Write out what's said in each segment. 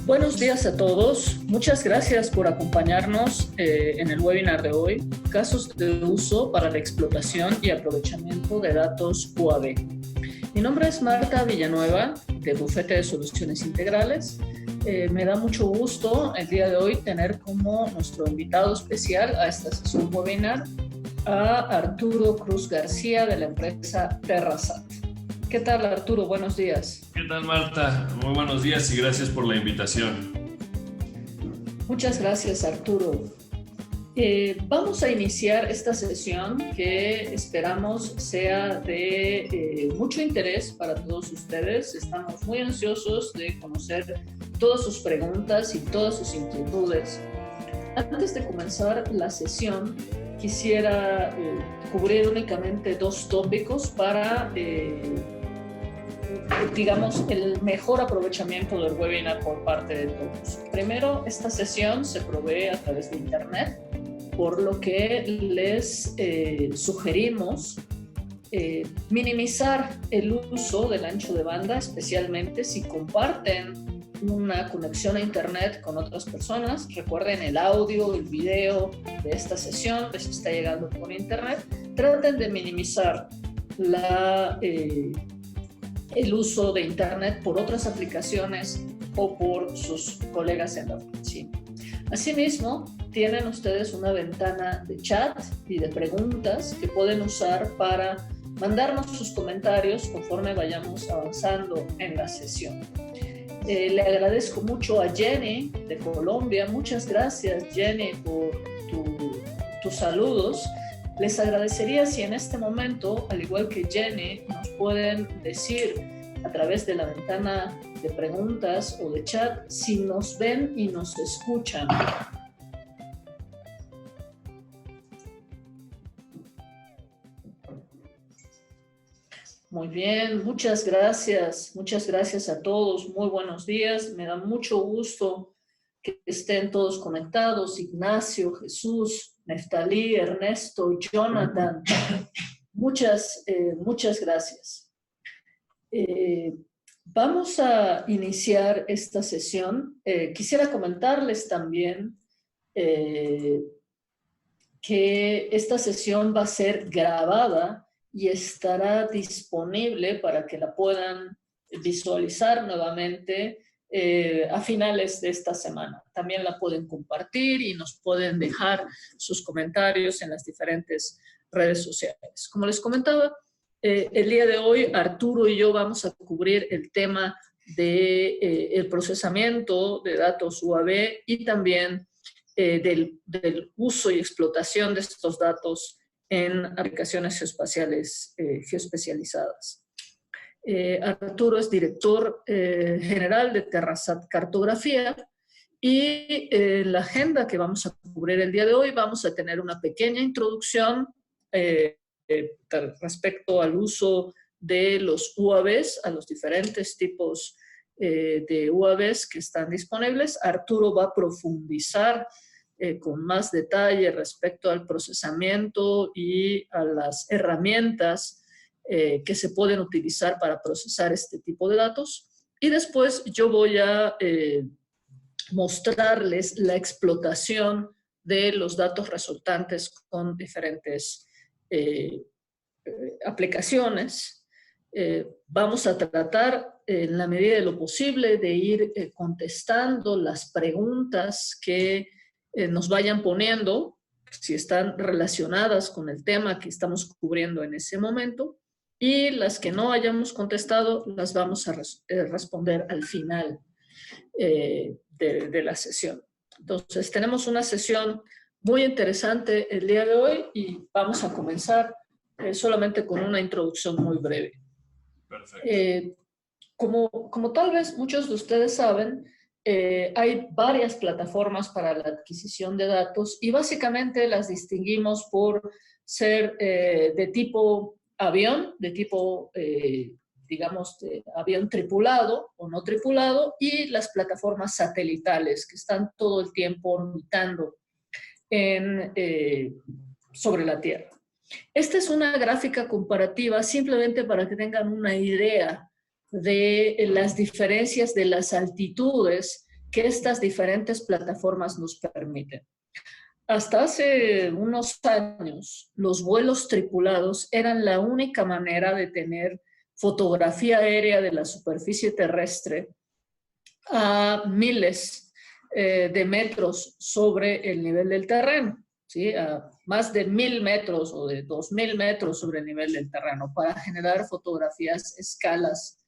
Buenos días a todos. Muchas gracias por acompañarnos en el webinar de hoy, Casos de uso para la explotación y aprovechamiento de datos UAB. Mi nombre es Marta Villanueva, de Bufete de Soluciones Integrales. Me da mucho gusto el día de hoy tener como nuestro invitado especial a esta sesión webinar a Arturo Cruz García de la empresa TerraSat. ¿Qué tal, Arturo? Buenos días. ¿Qué tal, Marta? Muy buenos días y gracias por la invitación. Muchas gracias, Arturo. Vamos a iniciar esta sesión que esperamos sea de mucho interés para todos ustedes. Estamos muy ansiosos de conocer todas sus preguntas y todas sus inquietudes. Antes de comenzar la sesión, quisiera cubrir únicamente dos tópicos para digamos, el mejor aprovechamiento del webinar por parte de todos. Primero, esta sesión se provee a través de Internet, por lo que les sugerimos minimizar el uso del ancho de banda, especialmente si comparten una conexión a Internet con otras personas. Recuerden el audio, el video de esta sesión, les está llegando por Internet. Traten de minimizar el uso de Internet por otras aplicaciones o por sus colegas en la oficina. Asimismo, tienen ustedes una ventana de chat y de preguntas que pueden usar para mandarnos sus comentarios conforme vayamos avanzando en la sesión. Le agradezco mucho a Jenny de Colombia. Muchas gracias, Jenny, por tus saludos. Les agradecería si en este momento, al igual que Jenny, nos pueden decir a través de la ventana de preguntas o de chat si nos ven y nos escuchan. Muy bien, muchas gracias a todos, muy buenos días, me da mucho gusto que estén todos conectados, Ignacio, Jesús, Neftalí, Ernesto, Jonathan, muchas gracias. Vamos a iniciar esta sesión. Quisiera comentarles también que esta sesión va a ser grabada y estará disponible para que la puedan visualizar nuevamente a finales de esta semana. También la pueden compartir y nos pueden dejar sus comentarios en las diferentes redes sociales. Como les comentaba, el día de hoy Arturo y yo vamos a cubrir el tema del procesamiento de datos UAB y también del uso y explotación de estos datos en aplicaciones geoespaciales geoespecializadas. Arturo es director general de TerraSat Cartografía y la agenda que vamos a cubrir el día de hoy, vamos a tener una pequeña introducción respecto al uso de los UAVs, a los diferentes tipos de UAVs que están disponibles. Arturo va a profundizar con más detalle respecto al procesamiento y a las herramientas que se pueden utilizar para procesar este tipo de datos. Y después yo voy a mostrarles la explotación de los datos resultantes con diferentes aplicaciones. Vamos a tratar en la medida de lo posible de ir contestando las preguntas que nos vayan poniendo, si están relacionadas con el tema que estamos cubriendo en ese momento, y las que no hayamos contestado las vamos a responder al final de la sesión. Entonces, tenemos una sesión muy interesante el día de hoy y vamos a comenzar solamente con una introducción muy breve. Perfecto. Como tal vez muchos de ustedes saben, hay varias plataformas para la adquisición de datos y básicamente las distinguimos por ser de tipo avión, de tipo, digamos, de avión tripulado o no tripulado, y las plataformas satelitales que están todo el tiempo orbitando sobre la Tierra. Esta es una gráfica comparativa simplemente para que tengan una idea de las diferencias de las altitudes que estas diferentes plataformas nos permiten. Hasta hace unos años, los vuelos tripulados eran la única manera de tener fotografía aérea de la superficie terrestre a miles de metros sobre el nivel del terreno, ¿sí? A más de 1000 metros o de 2000 metros sobre el nivel del terreno para generar fotografías a escalas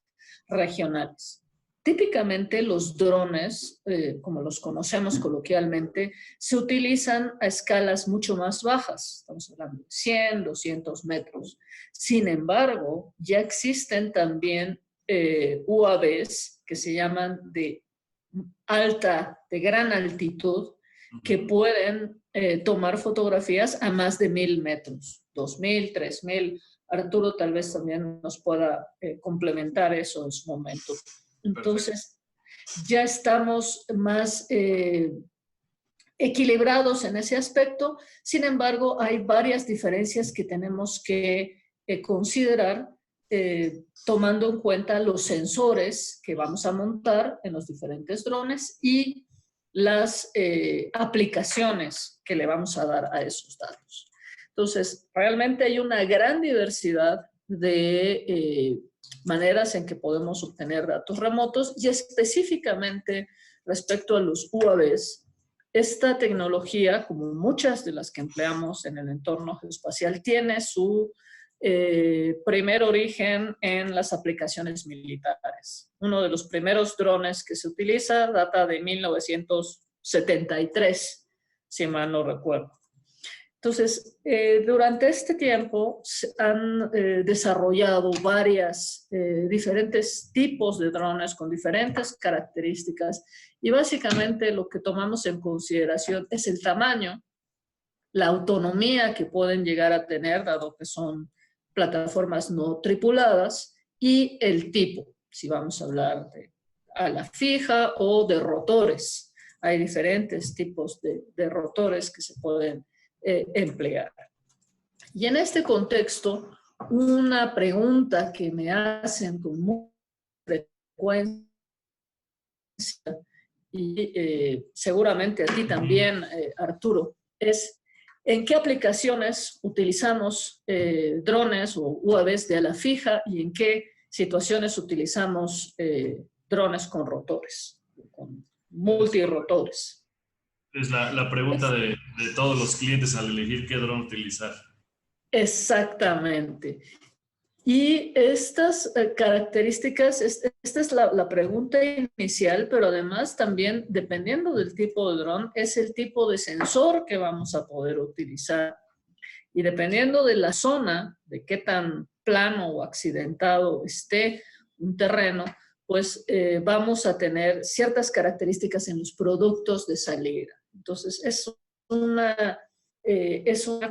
regionales. Típicamente los drones, como los conocemos coloquialmente, se utilizan a escalas mucho más bajas. Estamos hablando de 100, 200 metros. Sin embargo, ya existen también UAVs que se llaman de gran altitud, que pueden tomar fotografías a más de 1000 metros, 2000, 3000. Arturo tal vez también nos pueda complementar eso en su momento. Entonces, ya estamos más equilibrados en ese aspecto. Sin embargo, hay varias diferencias que tenemos que considerar tomando en cuenta los sensores que vamos a montar en los diferentes drones y las aplicaciones que le vamos a dar a esos datos. Entonces, realmente hay una gran diversidad de maneras en que podemos obtener datos remotos y específicamente respecto a los UAVs, esta tecnología, como muchas de las que empleamos en el entorno geoespacial, tiene su primer origen en las aplicaciones militares. Uno de los primeros drones que se utiliza data de 1973, si mal no recuerdo. Entonces, durante este tiempo se han desarrollado diferentes tipos de drones con diferentes características y básicamente lo que tomamos en consideración es el tamaño, la autonomía que pueden llegar a tener, dado que son plataformas no tripuladas, y el tipo, si vamos a hablar de ala fija o de rotores. Hay diferentes tipos de rotores que se pueden emplear. Y en este contexto, una pregunta que me hacen con mucha frecuencia, y seguramente a ti también, Arturo, es ¿en qué aplicaciones utilizamos drones o UAVs de ala fija y en qué situaciones utilizamos drones con rotores, con multirotores? Es la pregunta de todos los clientes al elegir qué dron utilizar. Exactamente. Y estas características, esta es la pregunta inicial, pero además también, dependiendo del tipo de dron, es el tipo de sensor que vamos a poder utilizar. Y dependiendo de la zona, de qué tan plano o accidentado esté un terreno, pues vamos a tener ciertas características en los productos de salida. Entonces, es una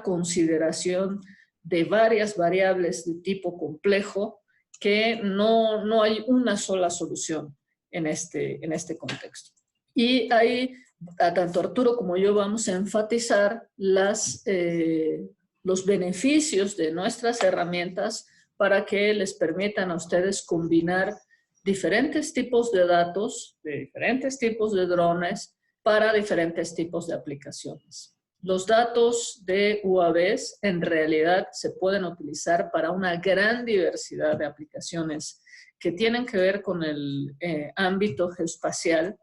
consideración de varias variables de tipo complejo que no hay una sola solución en este contexto. Y ahí, tanto Arturo como yo vamos a enfatizar los beneficios de nuestras herramientas para que les permitan a ustedes combinar diferentes tipos de datos, de diferentes tipos de drones para diferentes tipos de aplicaciones. Los datos de UAVs en realidad se pueden utilizar para una gran diversidad de aplicaciones que tienen que ver con el ámbito geoespacial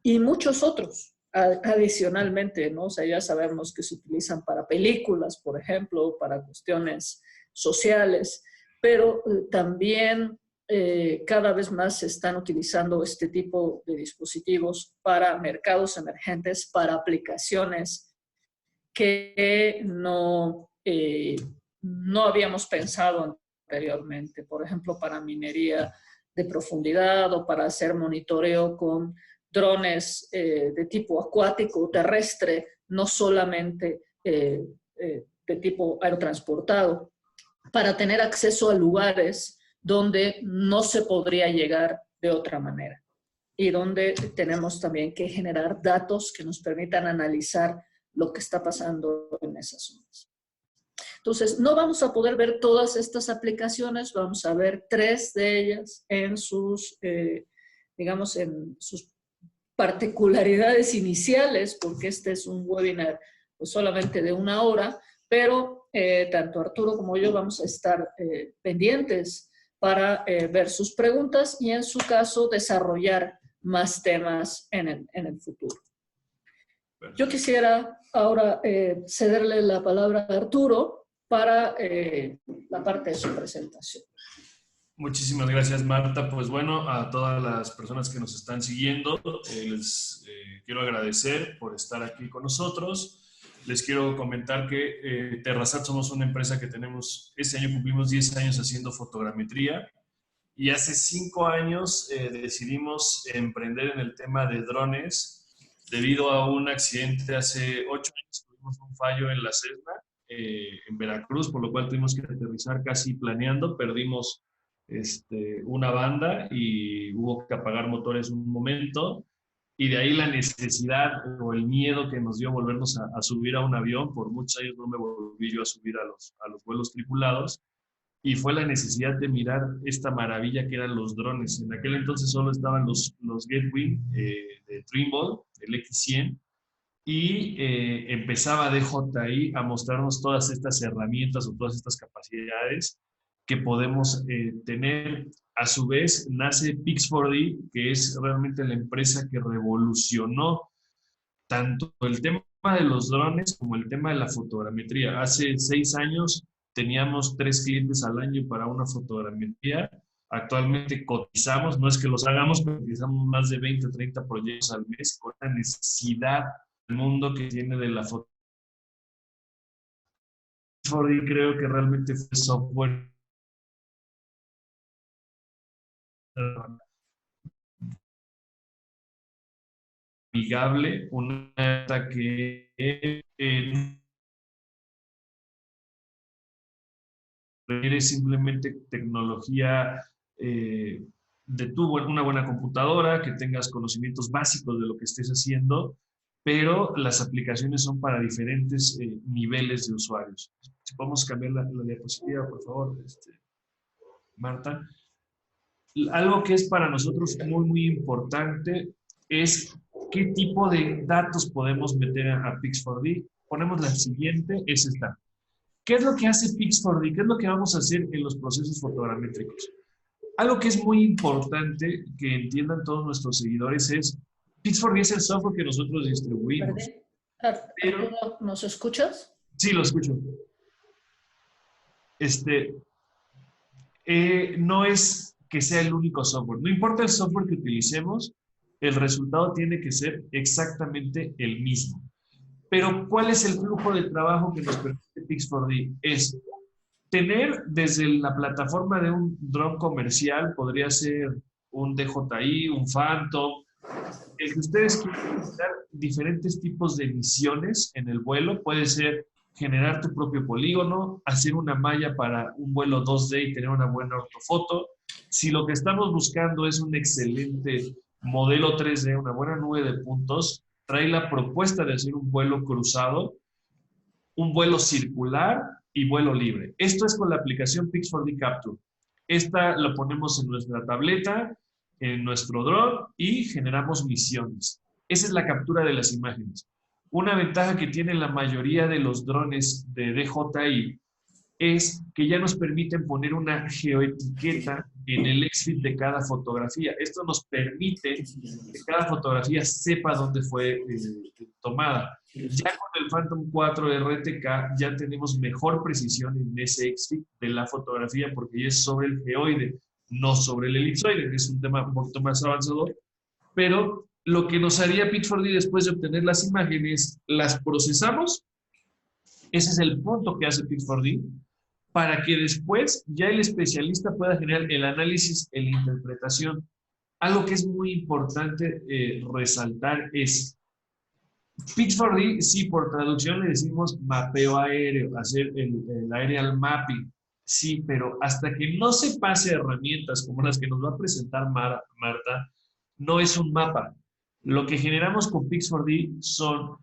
y muchos otros adicionalmente, ¿no? O sea, ya sabemos que se utilizan para películas, por ejemplo, para cuestiones sociales, pero también cada vez más se están utilizando este tipo de dispositivos para mercados emergentes, para aplicaciones que no habíamos pensado anteriormente. Por ejemplo, para minería de profundidad o para hacer monitoreo con drones de tipo acuático o terrestre, no solamente de tipo aerotransportado, para tener acceso a lugares donde no se podría llegar de otra manera y donde tenemos también que generar datos que nos permitan analizar lo que está pasando en esas zonas. Entonces, no vamos a poder ver todas estas aplicaciones, vamos a ver 3 de ellas en sus, digamos, en sus particularidades iniciales, porque este es un webinar pues, solamente de 1 hora, pero tanto Arturo como yo vamos a estar pendientes para ver sus preguntas y en su caso desarrollar más temas en el futuro. Yo quisiera ahora cederle la palabra a Arturo para la parte de su presentación. Muchísimas gracias, Marta. Pues bueno, a todas las personas que nos están siguiendo, les quiero agradecer por estar aquí con nosotros. Les quiero comentar que Terrasat somos una empresa que tenemos, este año cumplimos 10 años haciendo fotogrametría y hace 5 años decidimos emprender en el tema de drones debido a un accidente. Hace 8 años tuvimos un fallo en la Cessna, en Veracruz, por lo cual tuvimos que aterrizar casi planeando, perdimos una banda y hubo que apagar motores un momento, y de ahí la necesidad o el miedo que nos dio volvernos a subir a un avión. Por muchos años no me volví yo a subir a los vuelos tripulados, y fue la necesidad de mirar esta maravilla que eran los drones. En aquel entonces solo estaban los Gatewing de Trimble, el X100, y empezaba DJI a mostrarnos todas estas herramientas o todas estas capacidades que podemos tener. A su vez, nace Pix4D, que es realmente la empresa que revolucionó tanto el tema de los drones como el tema de la fotogrametría. Hace 6 años teníamos 3 clientes al año para una fotogrametría. Actualmente cotizamos, no es que los hagamos, pero cotizamos más de 20 o 30 proyectos al mes con la necesidad del mundo que tiene de la foto. Pix4D creo que realmente fue software amigable, una que requiere simplemente tecnología de una buena computadora, que tengas conocimientos básicos de lo que estés haciendo, pero las aplicaciones son para diferentes niveles de usuarios. Si podemos cambiar la diapositiva, por favor, Marta. Algo que es para nosotros muy, muy importante es qué tipo de datos podemos meter a Pix4D. Ponemos la siguiente, es esta. ¿Qué es lo que hace Pix4D? ¿Qué es lo que vamos a hacer en los procesos fotogramétricos? Algo que es muy importante que entiendan todos nuestros seguidores es, Pix4D es el software que nosotros distribuimos. Pero, ¿nos escuchas? Sí, lo escucho. No es que sea el único software. No importa el software que utilicemos, el resultado tiene que ser exactamente el mismo. Pero, ¿cuál es el flujo de trabajo que nos permite Pix4D? Es tener desde la plataforma de un dron comercial, podría ser un DJI, un Phantom, el que ustedes quieran dar diferentes tipos de misiones en el vuelo. Puede ser generar tu propio polígono, hacer una malla para un vuelo 2D y tener una buena ortofoto. Si lo que estamos buscando es un excelente modelo 3D, una buena nube de puntos, trae la propuesta de hacer un vuelo cruzado, un vuelo circular y vuelo libre. Esto es con la aplicación Pix4D Capture. Esta lo ponemos en nuestra tableta, en nuestro dron, y generamos misiones. Esa es la captura de las imágenes. Una ventaja que tienen la mayoría de los drones de DJI es que ya nos permiten poner una geoetiqueta en el exit de cada fotografía. Esto nos permite que cada fotografía sepa dónde fue tomada. Ya con el Phantom 4 RTK ya tenemos mejor precisión en ese exit de la fotografía, porque ya es sobre el geoide, no sobre el elipsoide, que es un tema un poquito más avanzado. Pero lo que nos haría Pix4D después de obtener las imágenes, las procesamos. Ese es el punto que hace Pix4D, para que después ya el especialista pueda generar el análisis y la interpretación. Algo que es muy importante resaltar es, Pix4D, sí, por traducción le decimos mapeo aéreo, hacer el aerial mapping, sí, pero hasta que no se pase a herramientas como las que nos va a presentar Marta, no es un mapa. Lo que generamos con Pix4D son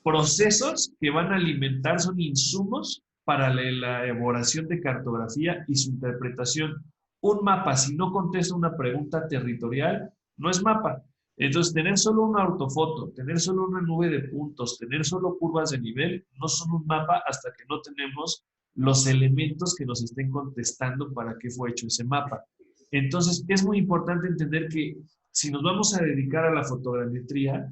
procesos que van a alimentar, son insumos para la elaboración de cartografía y su interpretación. Un mapa, si no contesta una pregunta territorial, no es mapa. Entonces, tener solo una ortofoto, tener solo una nube de puntos, tener solo curvas de nivel, no son un mapa hasta que no tenemos los elementos que nos estén contestando para qué fue hecho ese mapa. Entonces, es muy importante entender que si nos vamos a dedicar a la fotogrametría,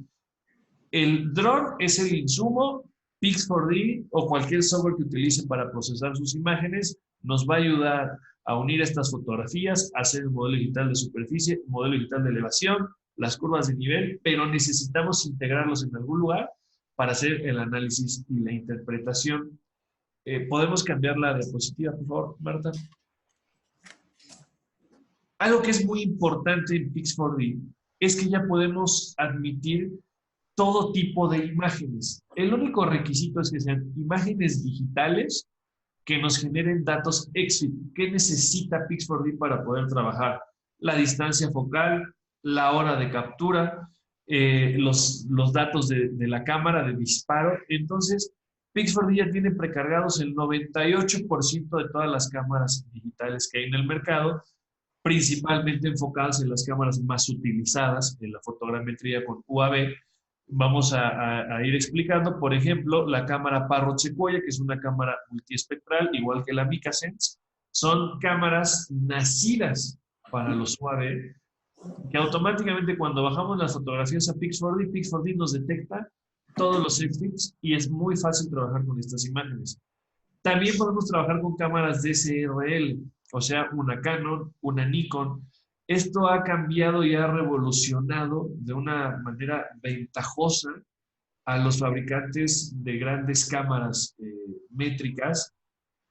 el dron es el insumo, Pix4D o cualquier software que utilicen para procesar sus imágenes nos va a ayudar a unir estas fotografías, a hacer el modelo digital de superficie, modelo digital de elevación, las curvas de nivel, pero necesitamos integrarlos en algún lugar para hacer el análisis y la interpretación. ¿Podemos cambiar la diapositiva, por favor, Marta? Algo que es muy importante en Pix4D es que ya podemos admitir todo tipo de imágenes. El único requisito es que sean imágenes digitales que nos generen datos EXIF. ¿Qué necesita Pix4D para poder trabajar? La distancia focal, la hora de captura, los datos de la cámara de disparo. Entonces, Pix4D ya tiene precargados el 98% de todas las cámaras digitales que hay en el mercado, principalmente enfocadas en las cámaras más utilizadas en la fotogrametría con UAV. Vamos a ir explicando, por ejemplo, la cámara Parrot Sequoia, que es una cámara multiespectral, igual que la Micasense. Son cámaras nacidas para los UAV, que automáticamente cuando bajamos las fotografías a Pix4D, Pix4D nos detecta todos los exits y es muy fácil trabajar con estas imágenes. También podemos trabajar con cámaras DSLR, o sea, una Canon, una Nikon. Esto ha cambiado y ha revolucionado de una manera ventajosa a los fabricantes de grandes cámaras métricas.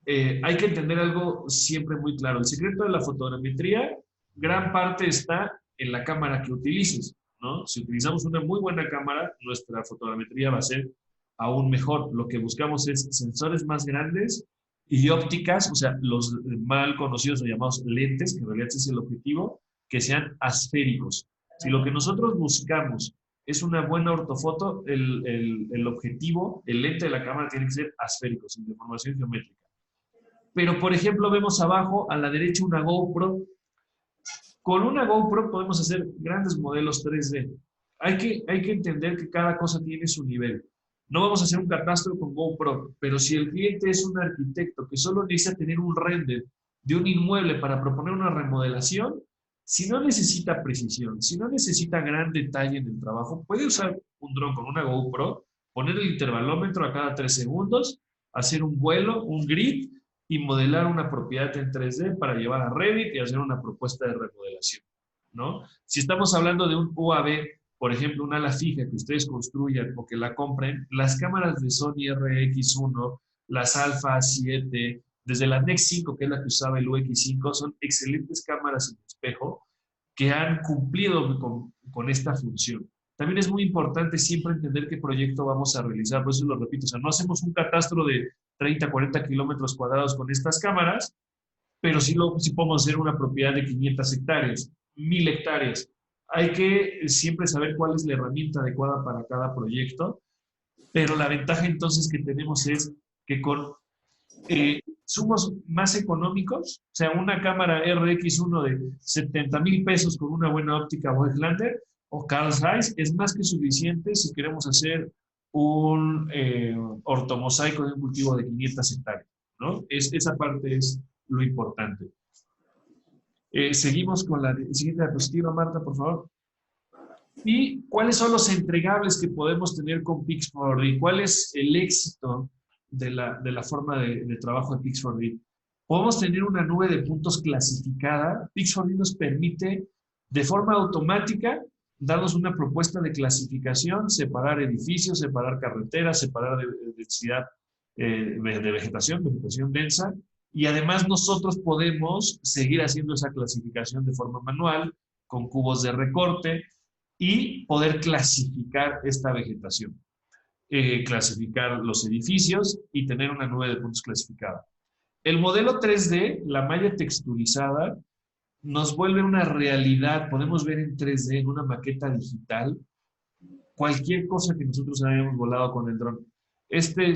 Hay que entender algo siempre muy claro. El secreto de la fotogrametría, gran parte está en la cámara que utilices, ¿no? Si utilizamos una muy buena cámara, nuestra fotogrametría va a ser aún mejor. Lo que buscamos es sensores más grandes y ópticas, o sea, los mal conocidos o llamados lentes, que en realidad ese es el objetivo, que sean asféricos. Si lo que nosotros buscamos es una buena ortofoto, el objetivo, el lente de la cámara tiene que ser asférico, sin deformación geométrica. Pero, por ejemplo, vemos abajo, a la derecha, una GoPro. Con una GoPro podemos hacer grandes modelos 3D. Hay que entender que cada cosa tiene su nivel. No vamos a hacer un catastro con GoPro, pero si el cliente es un arquitecto que solo necesita tener un render de un inmueble para proponer una remodelación, si no necesita precisión, si no necesita gran detalle en el trabajo, puede usar un dron con una GoPro, poner el intervalómetro a cada 3 segundos, hacer un vuelo, un grid y modelar una propiedad en 3D para llevar a Revit y hacer una propuesta de remodelación, ¿no? Si estamos hablando de un UAV, por ejemplo, una ala fija que ustedes construyan o que la compren, las cámaras de Sony RX1, las Alpha 7, desde la Nex 5, que es la que usaba el UX5, son excelentes cámaras en espejo que han cumplido con esta función. También es muy importante siempre entender qué proyecto vamos a realizar, por eso lo repito, o sea, no hacemos un catastro de 30, 40 kilómetros cuadrados con estas cámaras, pero sí podemos hacer una propiedad de 500 hectáreas, 1000 hectáreas. Hay que siempre saber cuál es la herramienta adecuada para cada proyecto, pero la ventaja entonces que tenemos es que con somos más económicos, o sea, una cámara RX1 de 70,000 pesos con una buena óptica Voigtlander o Carl Zeiss es más que suficiente si queremos hacer un ortomosaico de un cultivo de 500 hectáreas, ¿no? Esa parte es lo importante. Seguimos con la siguiente diapositiva, Marta, por favor. ¿Y cuáles son los entregables que podemos tener con Pix4D? ¿Cuál es el éxito de la forma de trabajo de Pix4D? Podemos tener una nube de puntos clasificada. Pix4D nos permite, de forma automática, darnos una propuesta de clasificación, separar edificios, separar carreteras, separar densidad de vegetación densa, y además nosotros podemos seguir haciendo esa clasificación de forma manual, con cubos de recorte, y poder clasificar esta vegetación, clasificar los edificios y tener una nube de puntos clasificada. El modelo 3D, la malla texturizada, nos vuelve una realidad. Podemos ver en 3D, en una maqueta digital, cualquier cosa que nosotros hayamos volado con el dron.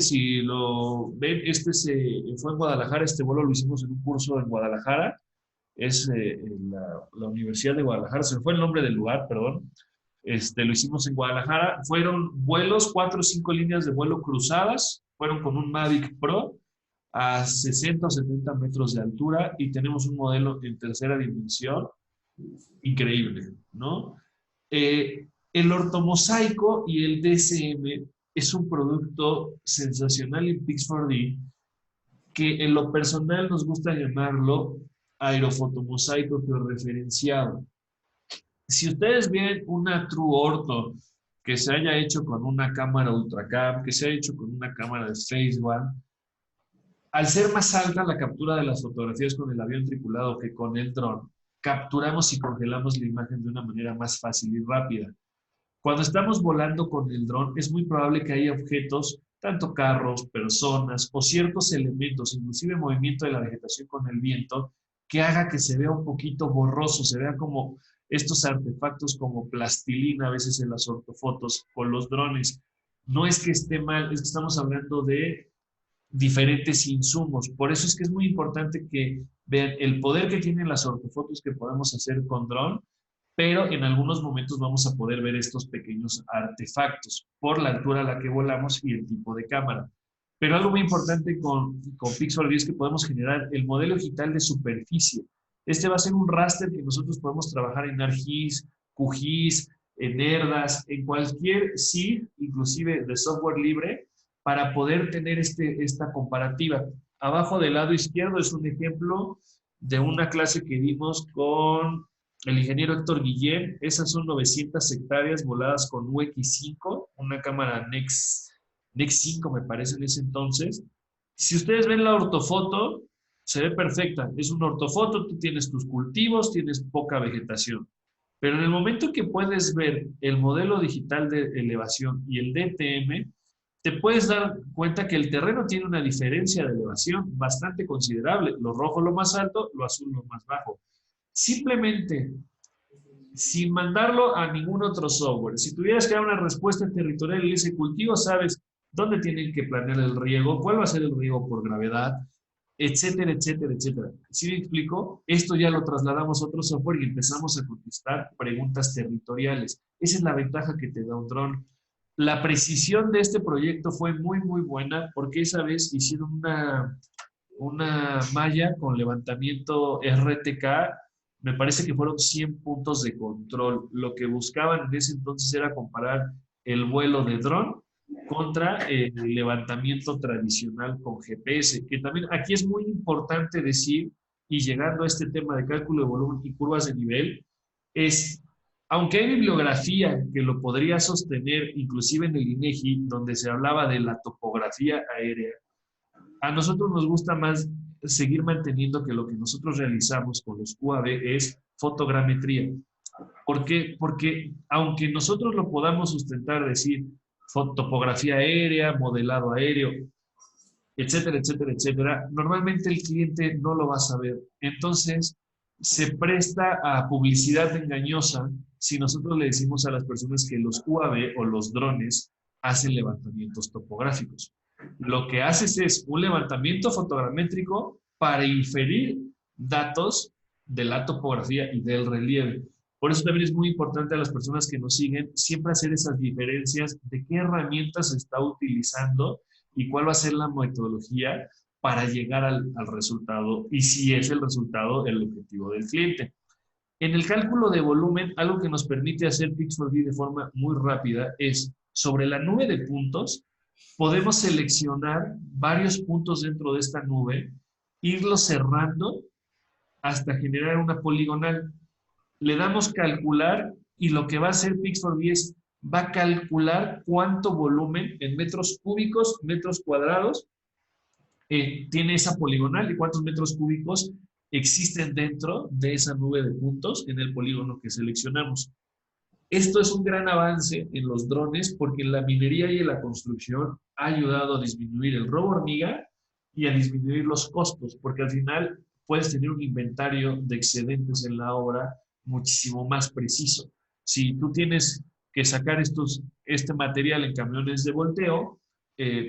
Si lo ven, fue en Guadalajara, este vuelo lo hicimos en un curso en Guadalajara, es la Universidad de Guadalajara, se me fue el nombre del lugar, perdón, lo hicimos en Guadalajara. Fueron vuelos, 4 o 5 líneas de vuelo cruzadas. Fueron con un Mavic Pro a 60 o 70 metros de altura y tenemos un modelo en tercera dimensión increíble, ¿no? El ortomosaico y el DSM es un producto sensacional en Pix4D que en lo personal nos gusta llamarlo aerofotomosaico georreferenciado. Si ustedes ven una True Ortho que se haya hecho con una cámara Ultracam, que se haya hecho con una cámara de Phase One, al ser más alta la captura de las fotografías con el avión tripulado que con el dron, capturamos y congelamos la imagen de una manera más fácil y rápida. Cuando estamos volando con el dron, es muy probable que haya objetos, tanto carros, personas o ciertos elementos, inclusive movimiento de la vegetación con el viento, que haga que se vea un poquito borroso, se vea como estos artefactos como plastilina a veces en las ortofotos con los drones. No es que esté mal, es que estamos hablando de diferentes insumos. Por eso es que es muy importante que vean el poder que tienen las ortofotos que podemos hacer con dron, pero en algunos momentos vamos a poder ver estos pequeños artefactos por la altura a la que volamos y el tipo de cámara. Pero algo muy importante con Pix4D es que podemos generar el modelo digital de superficie. Este va a ser un raster que nosotros podemos trabajar en ArcGIS, QGIS, en ERDAS, en cualquier SIG, inclusive de software libre, para poder tener esta comparativa. Abajo del lado izquierdo es un ejemplo de una clase que dimos con el ingeniero Héctor Guillén. Esas son 900 hectáreas voladas con UX5, una cámara Nex 5 me parece en ese entonces. Si ustedes ven la ortofoto, se ve perfecta. Es una ortofoto, tú tienes tus cultivos, tienes poca vegetación. Pero en el momento que puedes ver el modelo digital de elevación y el DTM, te puedes dar cuenta que el terreno tiene una diferencia de elevación bastante considerable. Lo rojo lo más alto, lo azul lo más bajo. Simplemente, sin mandarlo a ningún otro software, si tuvieras que dar una respuesta territorial en ese cultivo, sabes dónde tienen que planear el riego, cuál va a ser el riego por gravedad, etcétera, etcétera, etcétera. ¿Sí me explico? Esto ya lo trasladamos a otro software y empezamos a contestar preguntas territoriales. Esa es la ventaja que te da un dron. La precisión de este proyecto fue muy, muy buena porque esa vez hicieron una malla con levantamiento RTK. Me parece que fueron 100 puntos de control. Lo que buscaban en ese entonces era comparar el vuelo de dron contra el levantamiento tradicional con GPS, que también aquí es muy importante decir, y llegando a este tema de cálculo de volumen y curvas de nivel, es, aunque hay bibliografía que lo podría sostener, inclusive en el INEGI, donde se hablaba de la topografía aérea, a nosotros nos gusta más seguir manteniendo que lo que nosotros realizamos con los UAV es fotogrametría. ¿Por qué? Porque aunque nosotros lo podamos sustentar, decir topografía aérea, modelado aéreo, etcétera, etcétera, etcétera, normalmente el cliente no lo va a saber. Entonces, se presta a publicidad engañosa si nosotros le decimos a las personas que los UAV o los drones hacen levantamientos topográficos. Lo que haces es un levantamiento fotogramétrico para inferir datos de la topografía y del relieve. Por eso también es muy importante a las personas que nos siguen siempre hacer esas diferencias de qué herramientas se está utilizando y cuál va a ser la metodología para llegar al resultado y si es el resultado el objetivo del cliente. En el cálculo de volumen, algo que nos permite hacer Pix4D de forma muy rápida es sobre la nube de puntos, podemos seleccionar varios puntos dentro de esta nube, irlos cerrando hasta generar una poligonal. Le damos calcular y lo que va a hacer Pix4D es, va a calcular cuánto volumen en metros cúbicos, metros cuadrados, tiene esa poligonal y cuántos metros cúbicos existen dentro de esa nube de puntos en el polígono que seleccionamos. Esto es un gran avance en los drones porque la minería y la construcción ha ayudado a disminuir el robo hormiga y a disminuir los costos, porque al final puedes tener un inventario de excedentes en la obra muchísimo más preciso. Si tú tienes que sacar este material en camiones de volteo,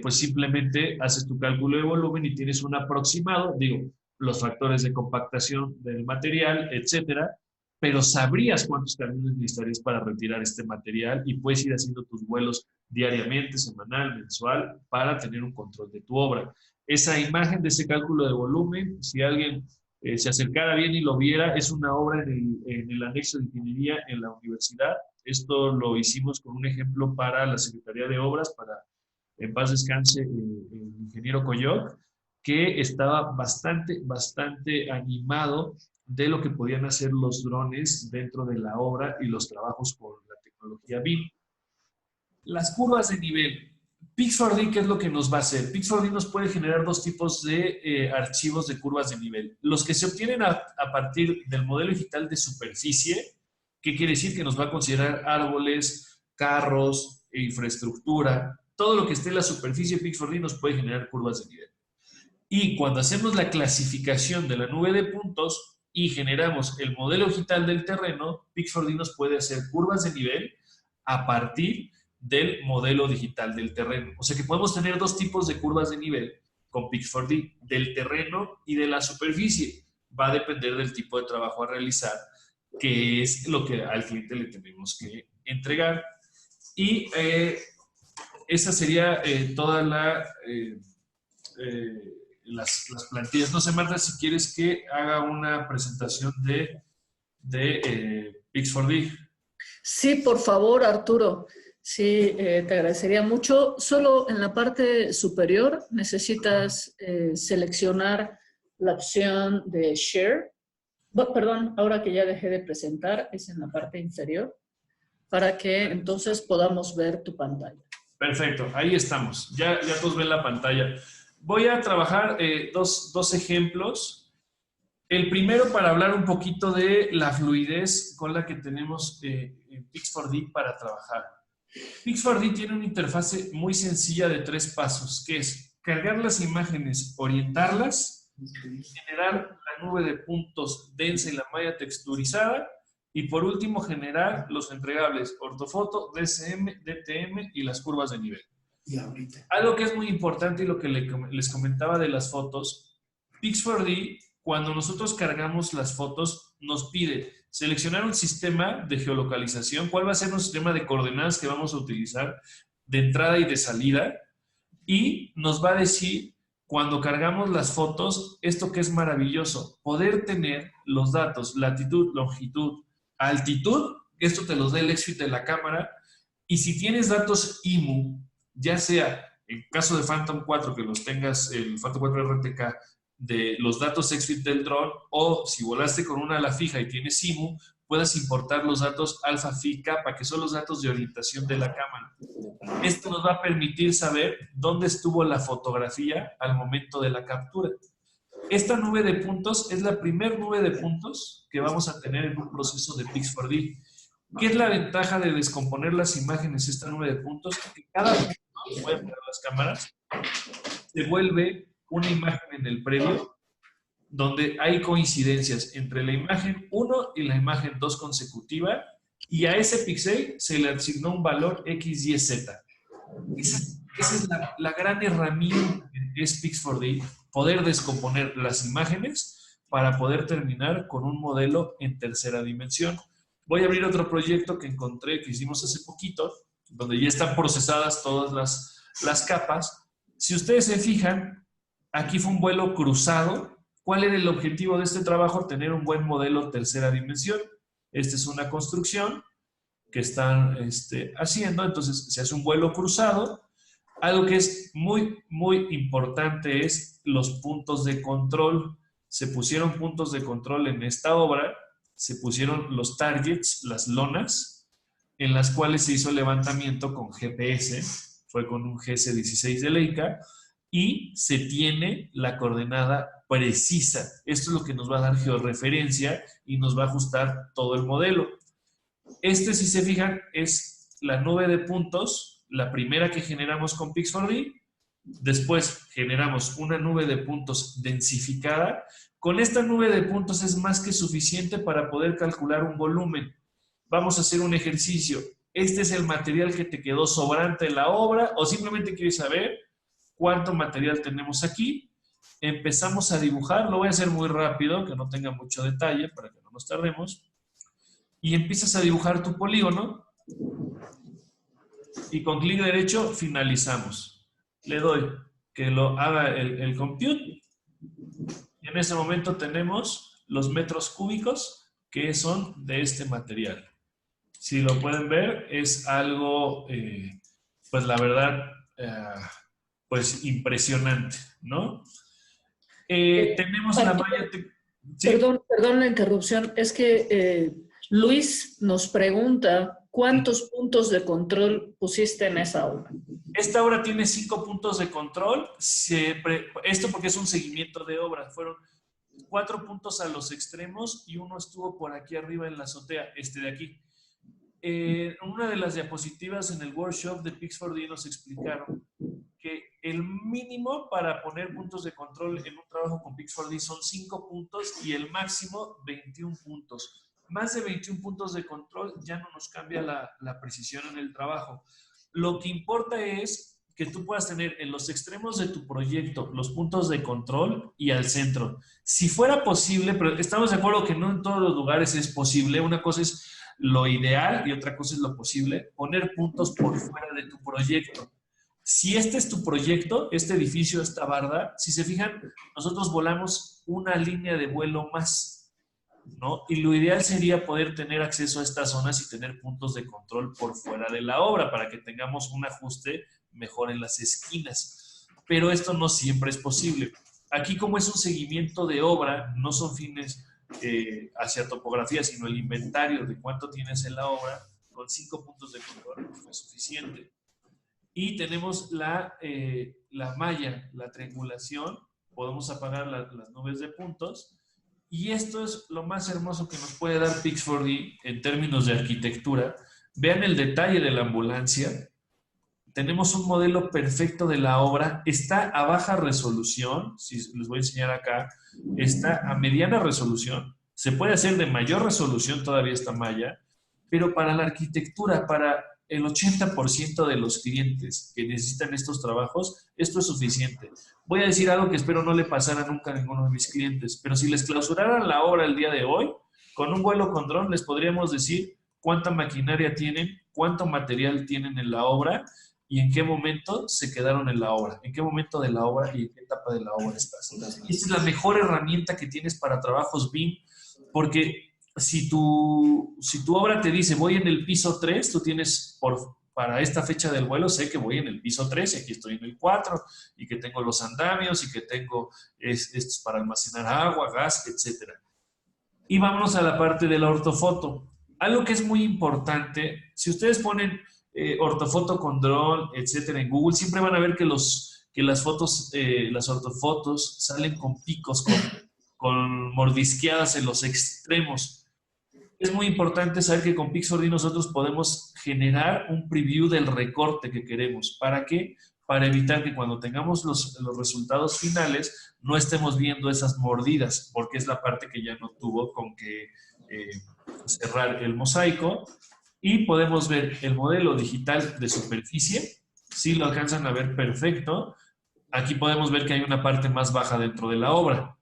pues simplemente haces tu cálculo de volumen y tienes un aproximado, digo, los factores de compactación del material, etcétera, pero sabrías cuántos camiones necesitarías para retirar este material y puedes ir haciendo tus vuelos diariamente, semanal, mensual, para tener un control de tu obra. Esa imagen de ese cálculo de volumen, si alguien se acercara bien y lo viera, es una obra en el anexo de ingeniería en la universidad. Esto lo hicimos con un ejemplo para la Secretaría de Obras, para, en paz descanse, el ingeniero Coyoc, que estaba bastante animado de lo que podían hacer los drones dentro de la obra y los trabajos con la tecnología BIM. Las curvas de nivel. Pix4D, ¿qué es lo que nos va a hacer? Pix4D nos puede generar dos tipos de archivos de curvas de nivel. Los que se obtienen a partir del modelo digital de superficie, ¿qué quiere decir? Que nos va a considerar árboles, carros, infraestructura, todo lo que esté en la superficie. Pix4D nos puede generar curvas de nivel. Y cuando hacemos la clasificación de la nube de puntos y generamos el modelo digital del terreno, Pix4D nos puede hacer curvas de nivel a partir del modelo digital del terreno. O sea que podemos tener dos tipos de curvas de nivel con Pix4D, del terreno y de la superficie. Va a depender del tipo de trabajo a realizar, que es lo que al cliente le tenemos que entregar. Y esa sería toda las plantillas. No sé, Marta, si quieres que haga una presentación de Pix4D. Sí, por favor, Arturo. Sí, te agradecería mucho. Solo en la parte superior necesitas seleccionar la opción de Share. Perdón, ahora que ya dejé de presentar, es en la parte inferior, para que entonces podamos ver tu pantalla. Perfecto, ahí estamos. Ya todos ven la pantalla. Voy a trabajar dos ejemplos. El primero para hablar un poquito de la fluidez con la que tenemos en Pix4D para trabajar. Pix4D tiene una interfase muy sencilla de 3 pasos, que es cargar las imágenes, orientarlas, generar la nube de puntos densa y la malla texturizada, y por último generar los entregables ortofoto, DSM, DTM y las curvas de nivel. Algo que es muy importante y lo que les comentaba de las fotos, Pix4D, cuando nosotros cargamos las fotos, nos pide seleccionar un sistema de geolocalización, cuál va a ser un sistema de coordenadas que vamos a utilizar de entrada y de salida, y nos va a decir, cuando cargamos las fotos, esto que es maravilloso, poder tener los datos, latitud, longitud, altitud, esto te los da el XFIT de la cámara, y si tienes datos IMU, ya sea en caso de Phantom 4, que los tengas, el Phantom 4 RTK, de los datos XFIT del dron, o si volaste con una ala fija y tienes IMU, puedas importar los datos alfa, phi, kappa, que son los datos de orientación de la cámara. Esto nos va a permitir saber dónde estuvo la fotografía al momento de la captura. Esta nube de puntos es la primera nube de puntos que vamos a tener en un proceso de Pix4D. ¿Qué es la ventaja de descomponer las imágenes esta nube de puntos? Que cada punto, voy a poner las cámaras, se vuelve una imagen en el previo donde hay coincidencias entre la imagen 1 y la imagen 2 consecutiva, y a ese píxel se le asignó un valor X, Y, Z. Esa es la gran herramienta que es Pix4D, poder descomponer las imágenes para poder terminar con un modelo en tercera dimensión. Voy a abrir otro proyecto que encontré, que hicimos hace poquito, donde ya están procesadas todas las capas. Si ustedes se fijan, aquí fue un vuelo cruzado. ¿Cuál era el objetivo de este trabajo? Tener un buen modelo tercera dimensión. Esta es una construcción que están haciendo, entonces se hace un vuelo cruzado. Algo que es muy importante es los puntos de control. Se pusieron puntos de control en esta obra, se pusieron los targets, las lonas, en las cuales se hizo levantamiento con GPS, fue con un GS16 de Leica, y se tiene la coordenada precisa. Esto es lo que nos va a dar georreferencia y nos va a ajustar todo el modelo. Si se fijan, es la nube de puntos, la primera que generamos con Pix4D. Después generamos una nube de puntos densificada. Con esta nube de puntos es más que suficiente para poder calcular un volumen. Vamos a hacer un ejercicio. Este es el material que te quedó sobrante en la obra, o simplemente quieres saber cuánto material tenemos aquí. Empezamos a dibujar. Lo voy a hacer muy rápido, que no tenga mucho detalle para que no nos tardemos. y empiezas a dibujar tu polígono y con clic derecho finalizamos. Le doy que lo haga el compute y en ese momento tenemos los metros cúbicos que son de este material. Si lo pueden ver, es algo, pues la verdad, pues impresionante, ¿no? Tenemos la malla... ¿Sí? Perdón la interrupción, es que Luis nos pregunta ¿cuántos puntos de control pusiste en esa obra? Esta obra tiene 5 puntos de control, esto porque es un seguimiento de obra, fueron 4 puntos a los extremos y uno estuvo por aquí arriba en la azotea, este de aquí. En una de las diapositivas en el workshop de Pix4D nos explicaron que el mínimo para poner puntos de control en un trabajo con Pix4D son 5 puntos y el máximo 21 puntos. Más de 21 puntos de control ya no nos cambia la precisión en el trabajo. Lo que importa es que tú puedas tener en los extremos de tu proyecto los puntos de control y al centro. Si fuera posible, pero estamos de acuerdo que no en todos los lugares es posible, una cosa es lo ideal y otra cosa es lo posible, poner puntos por fuera de tu proyecto. Si este es tu proyecto, este edificio, esta barda, si se fijan, nosotros volamos una línea de vuelo más, ¿no? Y lo ideal sería poder tener acceso a estas zonas y tener puntos de control por fuera de la obra para que tengamos un ajuste mejor en las esquinas. Pero esto no siempre es posible. Aquí, como es un seguimiento de obra, no son fines hacia topografía, sino el inventario de cuánto tienes en la obra, con 5 puntos de control fue suficiente. Y tenemos la malla, la triangulación, podemos apagar las nubes de puntos, y esto es lo más hermoso que nos puede dar Pix4D en términos de arquitectura. Vean el detalle de la ambulancia. Tenemos un modelo perfecto de la obra, está a baja resolución, si les voy a enseñar acá, está a mediana resolución, se puede hacer de mayor resolución todavía esta malla, pero para la arquitectura, para el 80% de los clientes que necesitan estos trabajos, esto es suficiente. Voy a decir algo que espero no le pasara nunca a ninguno de mis clientes, pero si les clausuraran la obra el día de hoy, con un vuelo con dron les podríamos decir cuánta maquinaria tienen, cuánto material tienen en la obra, y en qué momento se quedaron en la obra, en qué momento de la obra y en qué etapa de la obra estás. Y esta es la mejor herramienta que tienes para trabajos BIM, porque si tu obra te dice voy en el piso 3, tú tienes para esta fecha del vuelo, sé que voy en el piso 3 y aquí estoy en el 4 y que tengo los andamios y que tengo estos para almacenar agua, gas, etc. Y vámonos a la parte de la ortofoto. Algo que es muy importante, si ustedes ponen ortofoto con dron, etcétera, en Google, siempre van a ver que las fotos, las ortofotos salen con picos, con mordisqueadas en los extremos. Es muy importante saber que con Pix4D nosotros podemos generar un preview del recorte que queremos. ¿Para qué? Para evitar que cuando tengamos los resultados finales no estemos viendo esas mordidas, porque es la parte que ya no tuvo con que cerrar el mosaico. Y podemos ver el modelo digital de superficie, si lo alcanzan a ver perfecto. Aquí podemos ver que hay una parte más baja dentro de la obra.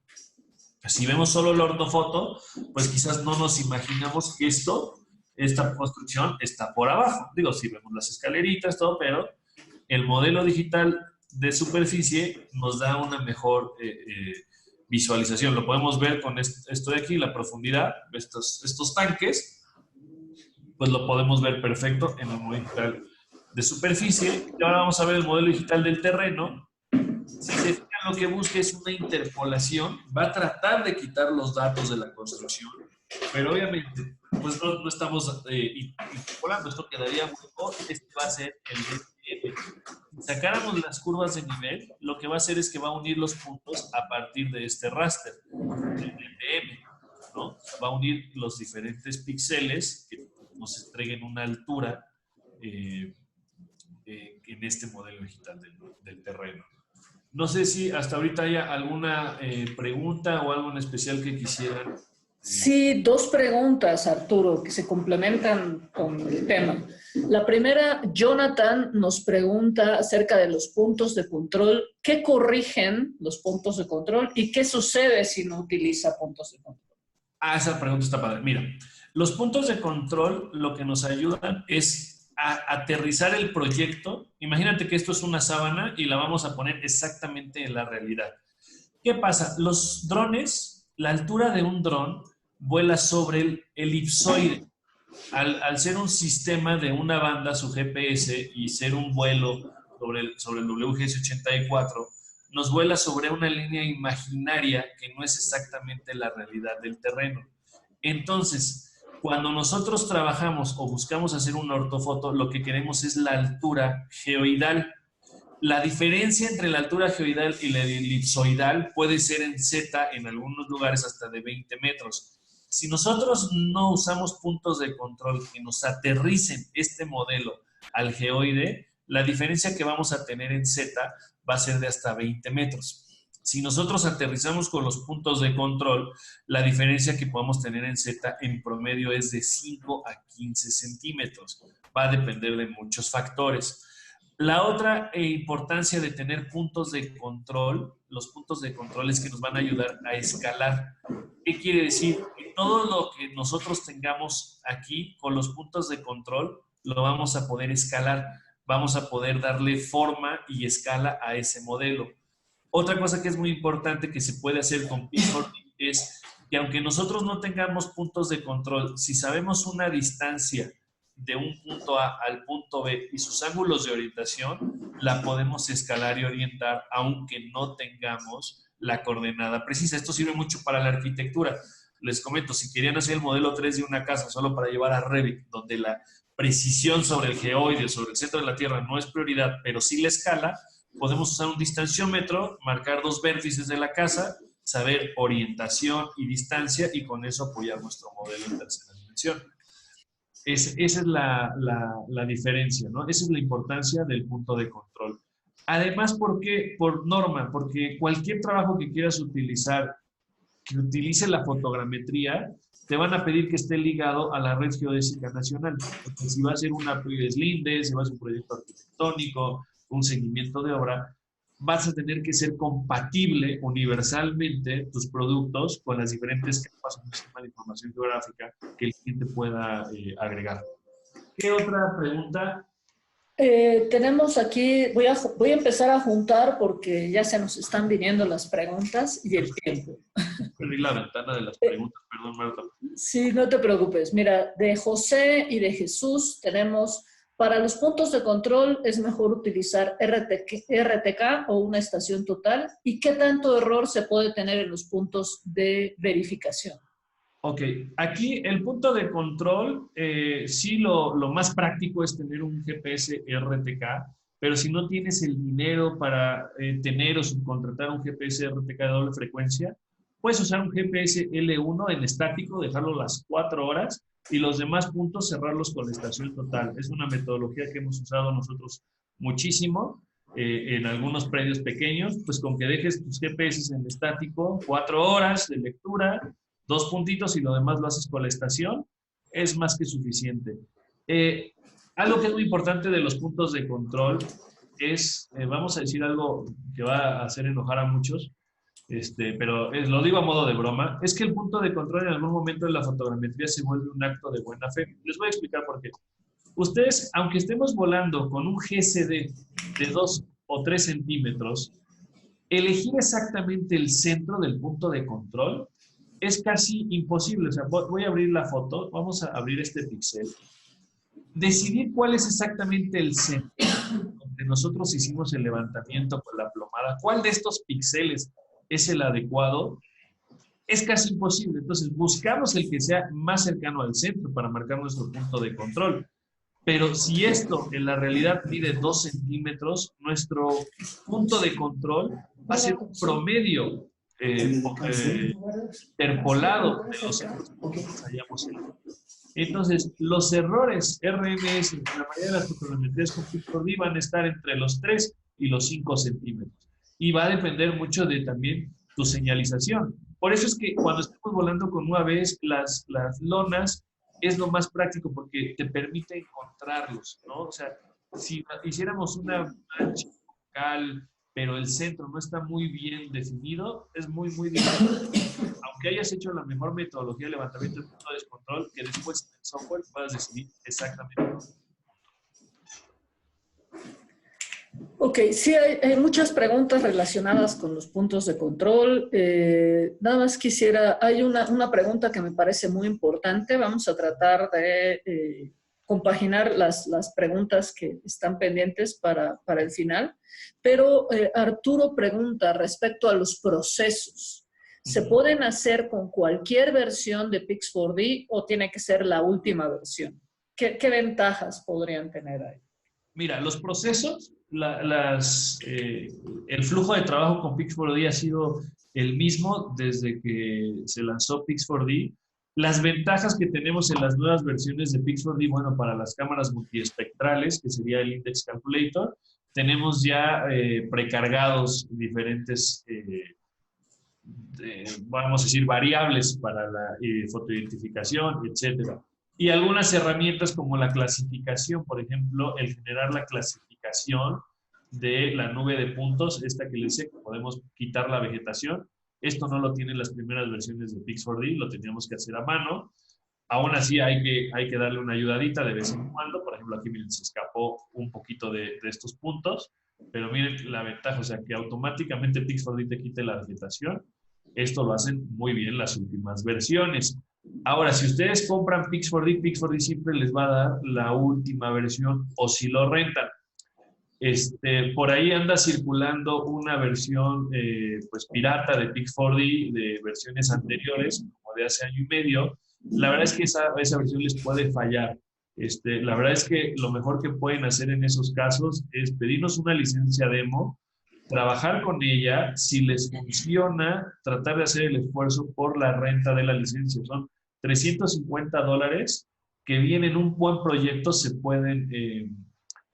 Si vemos solo la ortofoto, pues quizás no nos imaginamos que esta construcción está por abajo. Digo, si vemos las escaleritas, todo, pero el modelo digital de superficie nos da una mejor visualización. Lo podemos ver con esto de aquí, la profundidad, estos tanques, pues lo podemos ver perfecto en el modelo digital de superficie. Y ahora vamos a ver el modelo digital del terreno. Si se fijan, lo que busca es una interpolación. Va a tratar de quitar los datos de la construcción, pero obviamente pues no estamos interpolando. Esto quedaría muy corto. Este va a ser el DTM. Si sacáramos las curvas de nivel, lo que va a hacer es que va a unir los puntos a partir de este raster, el DTM, ¿no? Va a unir los diferentes píxeles que nos entreguen una altura en este modelo digital del terreno. No sé si hasta ahorita haya alguna pregunta o algo en especial que quisieran. Sí, 2 preguntas, Arturo, que se complementan con el tema. La primera, Jonathan nos pregunta acerca de los puntos de control. ¿Qué corrigen los puntos de control y qué sucede si no utiliza puntos de control? Ah, esa pregunta está padre. Mira, los puntos de control lo que nos ayudan es a aterrizar el proyecto. Imagínate que esto es una sábana y la vamos a poner exactamente en la realidad. ¿Qué pasa? Los drones, la altura de un dron vuela sobre el elipsoide. Al ser un sistema de una banda, su GPS, y ser un vuelo sobre el WGS-84, nos vuela sobre una línea imaginaria que no es exactamente la realidad del terreno. Entonces, cuando nosotros trabajamos o buscamos hacer una ortofoto, lo que queremos es la altura geoidal. La diferencia entre la altura geoidal y la elipsoidal puede ser en Z en algunos lugares hasta de 20 metros. Si nosotros no usamos puntos de control que nos aterricen este modelo al geoide, la diferencia que vamos a tener en Z va a ser de hasta 20 metros. Si nosotros aterrizamos con los puntos de control, la diferencia que podemos tener en Z en promedio es de 5 a 15 centímetros. Va a depender de muchos factores. La otra importancia de tener puntos de control, los puntos de control es que nos van a ayudar a escalar. ¿Qué quiere decir? Que todo lo que nosotros tengamos aquí con los puntos de control lo vamos a poder escalar, vamos a poder darle forma y escala a ese modelo. Otra cosa que es muy importante que se puede hacer con Pixorting es que aunque nosotros no tengamos puntos de control, si sabemos una distancia de un punto A al punto B y sus ángulos de orientación, la podemos escalar y orientar aunque no tengamos la coordenada precisa. Esto sirve mucho para la arquitectura. Les comento, si querían hacer el modelo 3 de una casa solo para llevar a Revit, donde la precisión sobre el geoide, sobre el centro de la Tierra no es prioridad, pero sí la escala, podemos usar un distanciómetro, marcar 2 vértices de la casa, saber orientación y distancia y con eso apoyar nuestro modelo en tercera dimensión. Esa es la diferencia, ¿no? Esa es la importancia del punto de control. Además, ¿por qué? Por norma, porque cualquier trabajo que quieras utilizar, que utilice la fotogrametría, te van a pedir que esté ligado a la Red Geodésica Nacional. Porque si va a ser una PIDES-LINDE, si va a ser un proyecto arquitectónico, un seguimiento de obra, vas a tener que ser compatible universalmente tus productos con las diferentes capas de sistema de información geográfica que el cliente pueda agregar. ¿Qué otra pregunta? Tenemos aquí, voy a empezar a juntar porque ya se nos están viniendo las preguntas y el tiempo. Perdí la ventana de las preguntas, perdón, Marta. Sí, no te preocupes. Mira, de José y de Jesús tenemos, para los puntos de control es mejor utilizar RTK o una estación total. ¿Y qué tanto error se puede tener en los puntos de verificación? Ok, aquí el punto de control, sí lo más práctico es tener un GPS RTK, pero si no tienes el dinero para tener o subcontratar un GPS RTK de doble frecuencia, puedes usar un GPS L1 en estático, dejarlo las 4 horas y los demás puntos cerrarlos con la estación total. Es una metodología que hemos usado nosotros muchísimo en algunos predios pequeños, pues con que dejes tus GPS en estático, 4 horas de lectura, 2 puntitos y lo demás lo haces con la estación, es más que suficiente. Algo que es muy importante de los puntos de control es, vamos a decir algo que va a hacer enojar a muchos, pero lo digo a modo de broma, es que el punto de control en algún momento en la fotogrametría se vuelve un acto de buena fe. Les voy a explicar por qué. Ustedes, aunque estemos volando con un GSD de 2 o 3 centímetros, elegir exactamente el centro del punto de control es casi imposible. O sea, voy a abrir la foto, vamos a abrir este píxel. Decidir cuál es exactamente el centro donde nosotros hicimos el levantamiento con la plomada, cuál de estos píxeles es el adecuado, es casi imposible. Entonces, buscamos el que sea más cercano al centro para marcar nuestro punto de control. Pero si esto en la realidad mide 2 centímetros, nuestro punto de control va a ser un promedio interpolado de los centros que nosotros hayamos elegido. Entonces, los errores RMS en la mayoría de las fotogrametrías con Pixordy van a estar entre los 3 y los 5 centímetros. Y va a depender mucho de también tu señalización. Por eso es que cuando estamos volando con UAVs, las lonas es lo más práctico porque te permite encontrarlos, ¿no? O sea, si hiciéramos una mancha focal, pero el centro no está muy bien definido, es muy difícil. aunque hayas hecho la mejor metodología de levantamiento de punto de descontrol, que después en el software puedas decidir exactamente. Ok, sí, hay muchas preguntas relacionadas con los puntos de control. Nada más quisiera, hay una pregunta que me parece muy importante. Vamos a tratar de compaginar las preguntas que están pendientes para el final. Pero Arturo pregunta respecto a los procesos. ¿Se pueden hacer con cualquier versión de Pix4D o tiene que ser la última versión? ¿Qué ventajas podrían tener ahí? Mira, los procesos, el flujo de trabajo con Pix4D ha sido el mismo desde que se lanzó Pix4D. Las ventajas que tenemos en las nuevas versiones de Pix4D, bueno, para las cámaras multiespectrales, que sería el Index Calculator, tenemos ya precargados diferentes, vamos a decir, variables para la fotoidentificación, etcétera. Y algunas herramientas como la clasificación, por ejemplo, el generar la clasificación de la nube de puntos, esta que les decía que podemos quitar la vegetación. Esto no lo tienen las primeras versiones de Pix4D, lo teníamos que hacer a mano. Aún así hay que darle una ayudadita de vez en cuando. Por ejemplo, aquí miren, se escapó un poquito de estos puntos, pero miren la ventaja, o sea, que automáticamente Pix4D te quite la vegetación. Esto lo hacen muy bien las últimas versiones. Ahora, si ustedes compran Pix4D, Pix4D siempre les va a dar la última versión o si lo rentan. Por ahí anda circulando una versión pues pirata de Pix4D de versiones anteriores, como de hace año y medio. La verdad es que esa versión les puede fallar. La verdad es que lo mejor que pueden hacer en esos casos es pedirnos una licencia demo, trabajar con ella, si les funciona, tratar de hacer el esfuerzo por la renta de la licencia. Son $350 que bien en un buen proyecto se pueden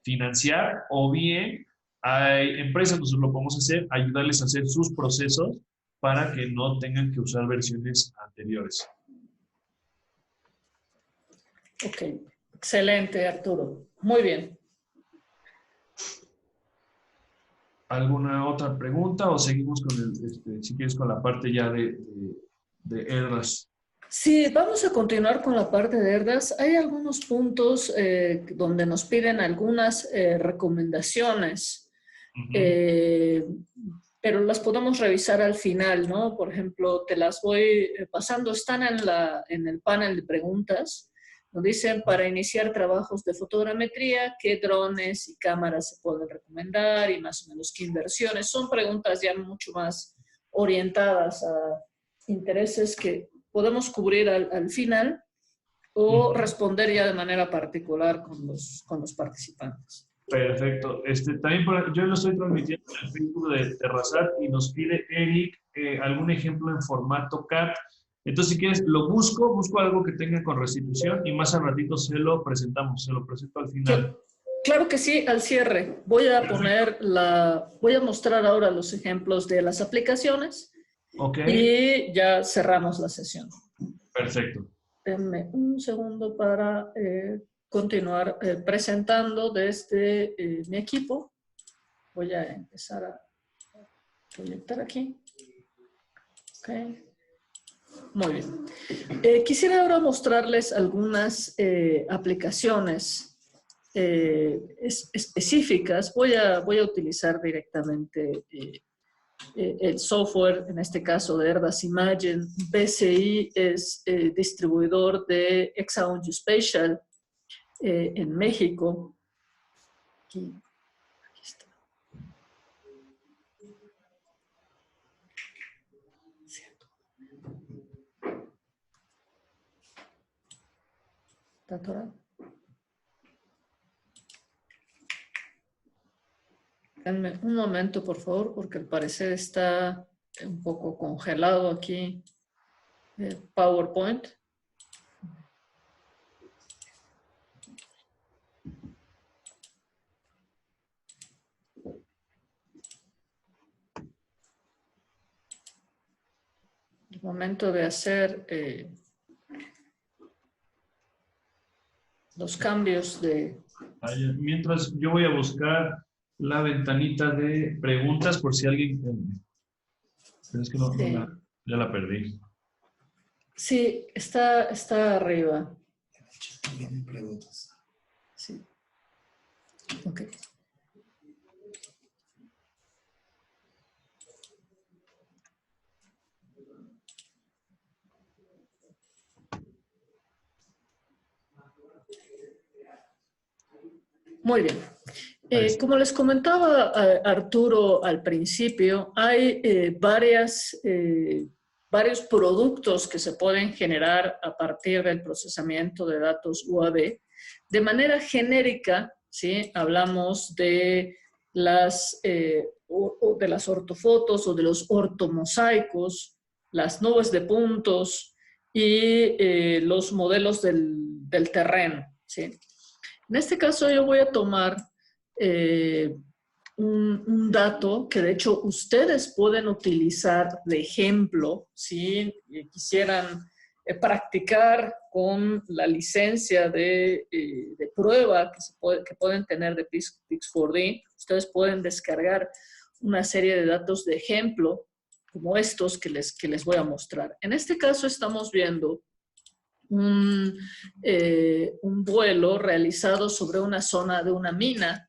financiar, o bien hay empresas, nosotros lo podemos hacer, ayudarles a hacer sus procesos para que no tengan que usar versiones anteriores. Ok, excelente, Arturo. Muy bien. ¿Alguna otra pregunta o seguimos con si quieres, con la parte ya de ERDAS? Sí, vamos a continuar con la parte de ERDAS. Hay algunos puntos donde nos piden algunas recomendaciones, pero las podemos revisar al final, ¿no? Por ejemplo, te las voy pasando. Están en el panel de preguntas. Nos dicen, para iniciar trabajos de fotogrametría, ¿qué drones y cámaras se pueden recomendar? Y más o menos qué inversiones. Son preguntas ya mucho más orientadas a intereses que podemos cubrir al final o responder ya de manera particular con los participantes. Perfecto. También yo lo estoy transmitiendo en el Facebook de Terrazat y nos pide Eric algún ejemplo en formato CAD. Entonces, si quieres, lo busco algo que tenga con restitución y más al ratito se lo presento al final. Claro que sí, al cierre. Voy a mostrar ahora los ejemplos de las aplicaciones. Y ya cerramos la sesión. Perfecto. Denme un segundo para continuar presentando desde mi equipo. Voy a empezar a proyectar aquí. Ok. Muy bien. Quisiera ahora mostrarles algunas aplicaciones específicas. Voy a utilizar directamente el software, en este caso de ERDAS Imagine. BCI es distribuidor de Hexagon Geospatial en México. Aquí está. ¿Está atorado? Denme un momento, por favor, porque al parecer está un poco congelado aquí el PowerPoint. Es momento de hacer los cambios de... Mientras yo voy a buscar la ventanita de preguntas por si alguien... Pero es que ya la perdí. Sí, está arriba. Vienen preguntas. Sí. Ok. Muy bien. Como les comentaba Arturo al principio, hay varios productos que se pueden generar a partir del procesamiento de datos UAV. De manera genérica, ¿sí? Hablamos de de las ortofotos o de los ortomosaicos, las nubes de puntos y los modelos del terreno, ¿sí? En este caso yo voy a tomar un dato que de hecho ustedes pueden utilizar de ejemplo si quisieran practicar con la licencia de prueba que pueden tener de Pix4D. Ustedes pueden descargar una serie de datos de ejemplo como estos que les voy a mostrar. En este caso estamos viendo un vuelo realizado sobre una zona de una mina.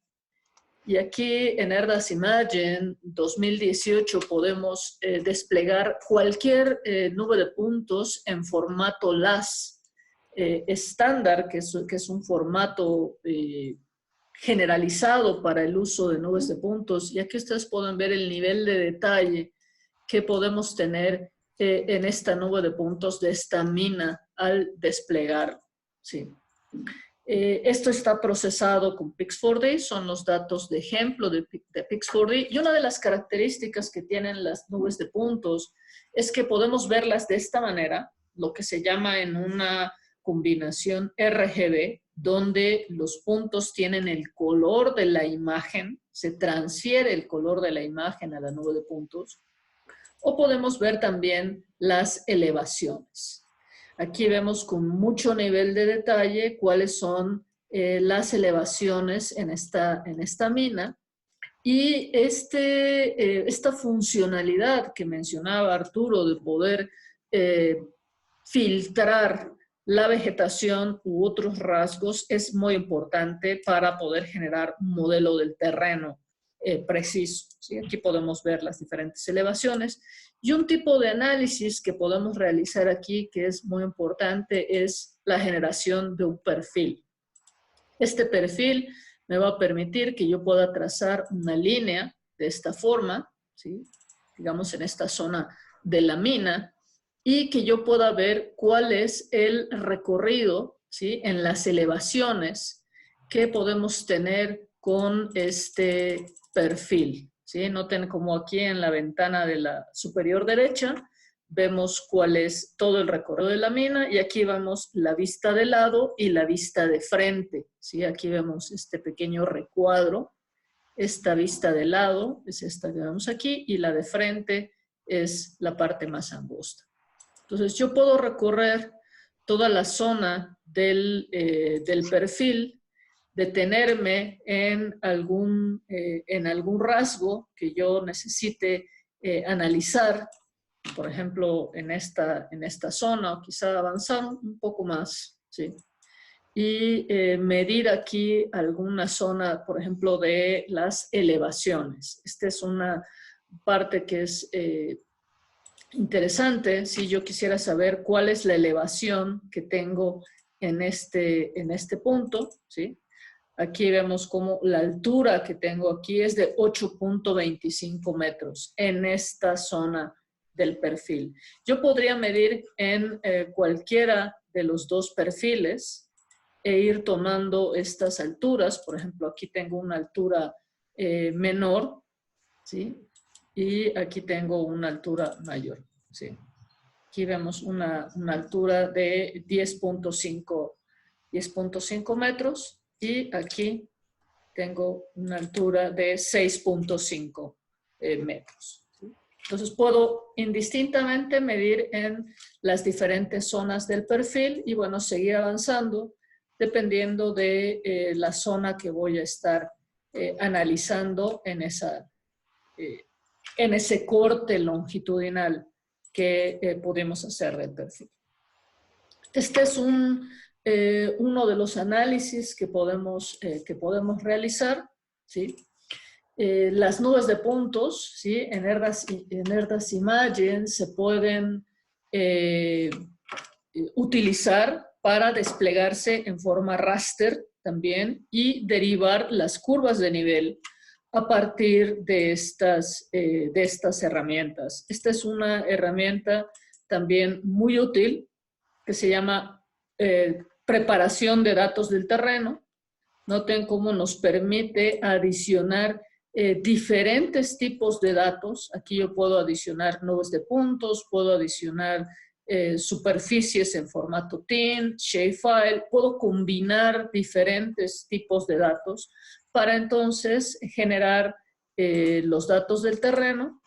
Y aquí en Erdas Imagen 2018 podemos desplegar cualquier nube de puntos en formato LAS estándar, que es un formato generalizado para el uso de nubes de puntos. Y aquí ustedes pueden ver el nivel de detalle que podemos tener en esta nube de puntos de esta mina al desplegar. Sí. Esto está procesado con Pix4D, son los datos de ejemplo de Pix4D. Y una de las características que tienen las nubes de puntos es que podemos verlas de esta manera, lo que se llama en una combinación RGB, donde los puntos tienen el color de la imagen, se transfiere el color de la imagen a la nube de puntos. O podemos ver también las elevaciones. Aquí vemos con mucho nivel de detalle cuáles son las elevaciones en esta mina. Y esta funcionalidad que mencionaba Arturo de poder filtrar la vegetación u otros rasgos es muy importante para poder generar un modelo del terreno preciso. ¿Sí? Aquí podemos ver las diferentes elevaciones. Y un tipo de análisis que podemos realizar aquí, que es muy importante, es la generación de un perfil. Este perfil me va a permitir que yo pueda trazar una línea de esta forma, ¿sí? Digamos en esta zona de la mina, y que yo pueda ver cuál es el recorrido, ¿sí? En las elevaciones que podemos tener con este perfil, ¿sí? Noten como aquí en la ventana de la superior derecha vemos cuál es todo el recorrido de la mina y aquí vemos la vista de lado y la vista de frente, ¿sí? Aquí vemos este pequeño recuadro. Esta vista de lado es esta que vemos aquí y la de frente es la parte más angosta. Entonces yo puedo recorrer toda la zona del perfil, detenerme en algún rasgo que yo necesite analizar, por ejemplo, en esta zona, o quizá avanzar un poco más, ¿sí? Y medir aquí alguna zona, por ejemplo, de las elevaciones. Esta es una parte que es interesante si yo quisiera saber cuál es la elevación que tengo en este punto, ¿sí? Aquí vemos cómo la altura que tengo aquí es de 8.25 metros en esta zona del perfil. Yo podría medir en cualquiera de los dos perfiles e ir tomando estas alturas. Por ejemplo, aquí tengo una altura menor, ¿sí? Y aquí tengo una altura mayor, ¿sí? Aquí vemos una altura de 10.5 metros y aquí tengo una altura de 6.5 metros. ¿Sí? Entonces puedo indistintamente medir en las diferentes zonas del perfil y bueno, seguir avanzando dependiendo de la zona que voy a estar analizando en ese corte longitudinal que podemos hacer del perfil. Este es uno de los análisis que podemos realizar, ¿sí? Las nubes de puntos, ¿sí? En Erdas Imagen se pueden utilizar para desplegarse en forma raster también y derivar las curvas de nivel a partir de estas herramientas. Esta es una herramienta también muy útil que se llama preparación de datos del terreno. Noten cómo nos permite adicionar diferentes tipos de datos. Aquí yo puedo adicionar nubes de puntos, puedo adicionar superficies en formato TIN, shapefile, puedo combinar diferentes tipos de datos para entonces generar los datos del terreno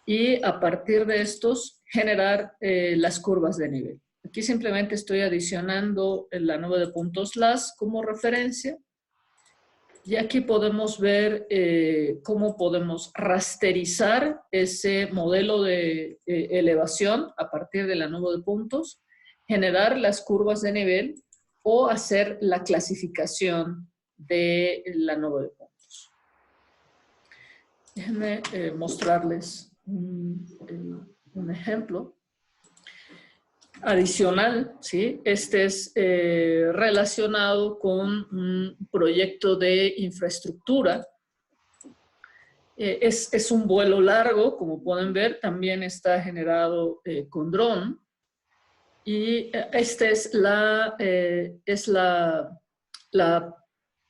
y a partir de estos generar las curvas de nivel. Aquí simplemente estoy adicionando la nube de puntos LAS como referencia. Y aquí podemos ver cómo podemos rasterizar ese modelo de elevación a partir de la nube de puntos, generar las curvas de nivel o hacer la clasificación de la nube de puntos. Déjenme mostrarles un ejemplo adicional, ¿sí? Este es relacionado con un proyecto de infraestructura. Es un vuelo largo, como pueden ver, también está generado con dron. Y este es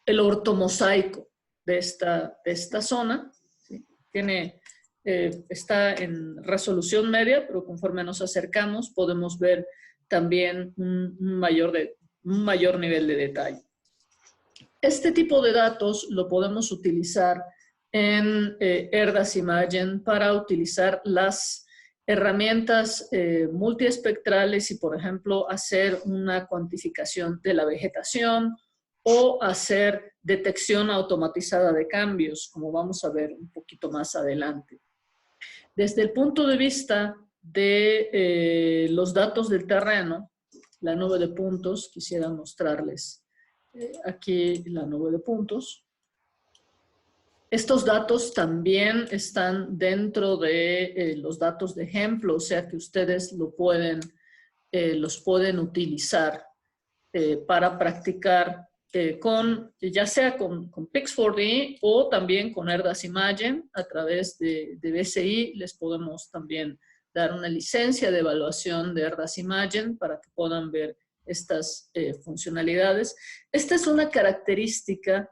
el ortomosaico de esta zona, ¿sí? Está en resolución media, pero conforme nos acercamos podemos ver también un mayor nivel de detalle. Este tipo de datos lo podemos utilizar en Erdas Imagen para utilizar las herramientas multiespectrales y, por ejemplo, hacer una cuantificación de la vegetación o hacer detección automatizada de cambios, como vamos a ver un poquito más adelante. Desde el punto de vista de los datos del terreno, la nube de puntos, quisiera mostrarles aquí la nube de puntos. Estos datos también están dentro de los datos de ejemplo, o sea que ustedes los pueden utilizar para practicar ya sea con Pix4D o también con Erdas Imagen. A través de BCI les podemos también dar una licencia de evaluación de Erdas Imagen para que puedan ver estas funcionalidades. Esta es una característica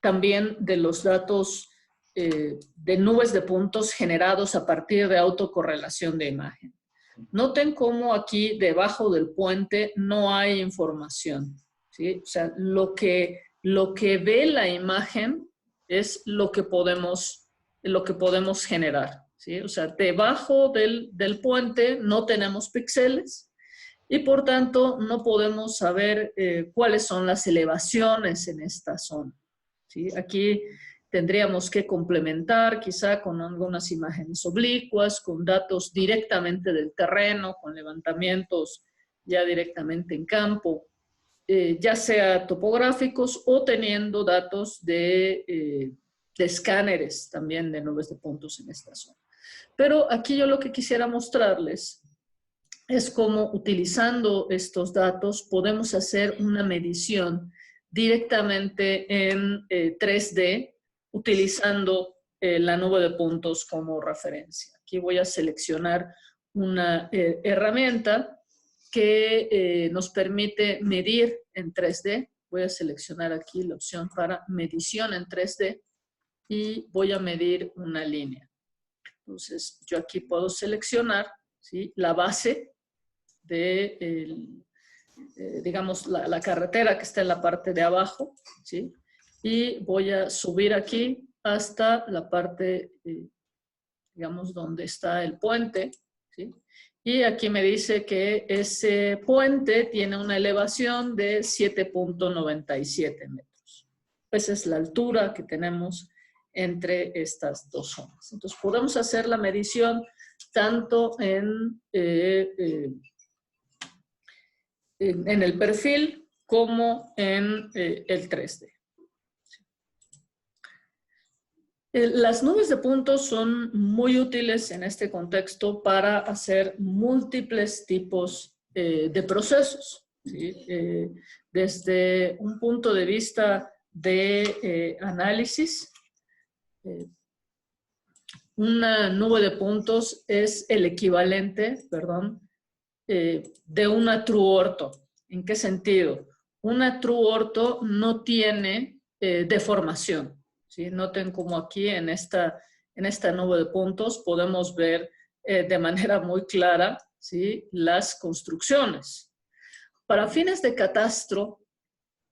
también de los datos de nubes de puntos generados a partir de autocorrelación de imagen. Noten cómo aquí debajo del puente no hay información, ¿sí? O sea, lo que ve la imagen es lo que podemos generar, ¿sí? O sea, debajo del puente no tenemos píxeles y por tanto no podemos saber cuáles son las elevaciones en esta zona, ¿sí? Aquí tendríamos que complementar quizá con algunas imágenes oblicuas, con datos directamente del terreno, con levantamientos ya directamente en campo, ya sea topográficos o teniendo datos de escáneres también de nubes de puntos en esta zona. Pero aquí yo lo que quisiera mostrarles es cómo utilizando estos datos podemos hacer una medición directamente en 3D utilizando la nube de puntos como referencia. Aquí voy a seleccionar una herramienta que nos permite medir en 3D. Voy a seleccionar aquí la opción para medición en 3D y voy a medir una línea. Entonces, yo aquí puedo seleccionar, ¿sí?, la base de, digamos, la carretera que está en la parte de abajo, ¿sí? Y voy a subir aquí hasta la parte, digamos, donde está el puente, ¿sí? Y aquí me dice que ese puente tiene una elevación de 7.97 metros. Esa es la altura que tenemos entre estas dos zonas. Entonces, podemos hacer la medición tanto en el perfil como en el 3D. Las nubes de puntos son muy útiles en este contexto para hacer múltiples tipos de procesos, ¿sí? Desde un punto de vista de análisis, una nube de puntos es el equivalente, de una true ortho. ¿En qué sentido? Una true ortho no tiene deformación, ¿sí? Noten como aquí en esta nube de puntos podemos ver de manera muy clara, ¿sí?, las construcciones. Para fines de catastro,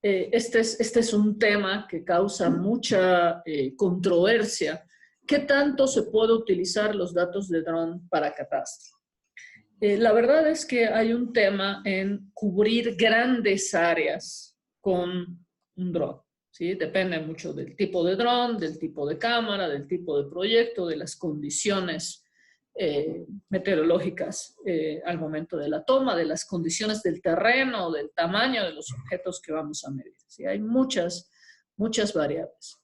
este es un tema que causa mucha controversia. ¿Qué tanto se puede utilizar los datos de dron para catastro? La verdad es que hay un tema en cubrir grandes áreas con un dron, ¿sí? Depende mucho del tipo de dron, del tipo de cámara, del tipo de proyecto, de las condiciones meteorológicas al momento de la toma, de las condiciones del terreno, del tamaño de los objetos que vamos a medir, ¿sí? Hay muchas variables.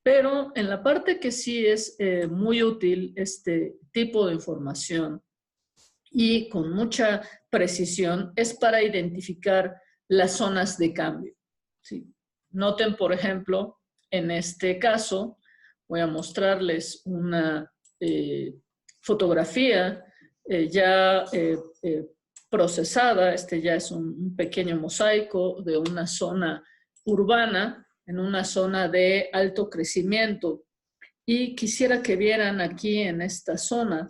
Pero en la parte que sí es muy útil este tipo de información y con mucha precisión es para identificar las zonas de cambio, ¿sí? Noten, por ejemplo, en este caso, voy a mostrarles una fotografía ya procesada. Este ya es un pequeño mosaico de una zona urbana, en una zona de alto crecimiento. Y quisiera que vieran aquí en esta zona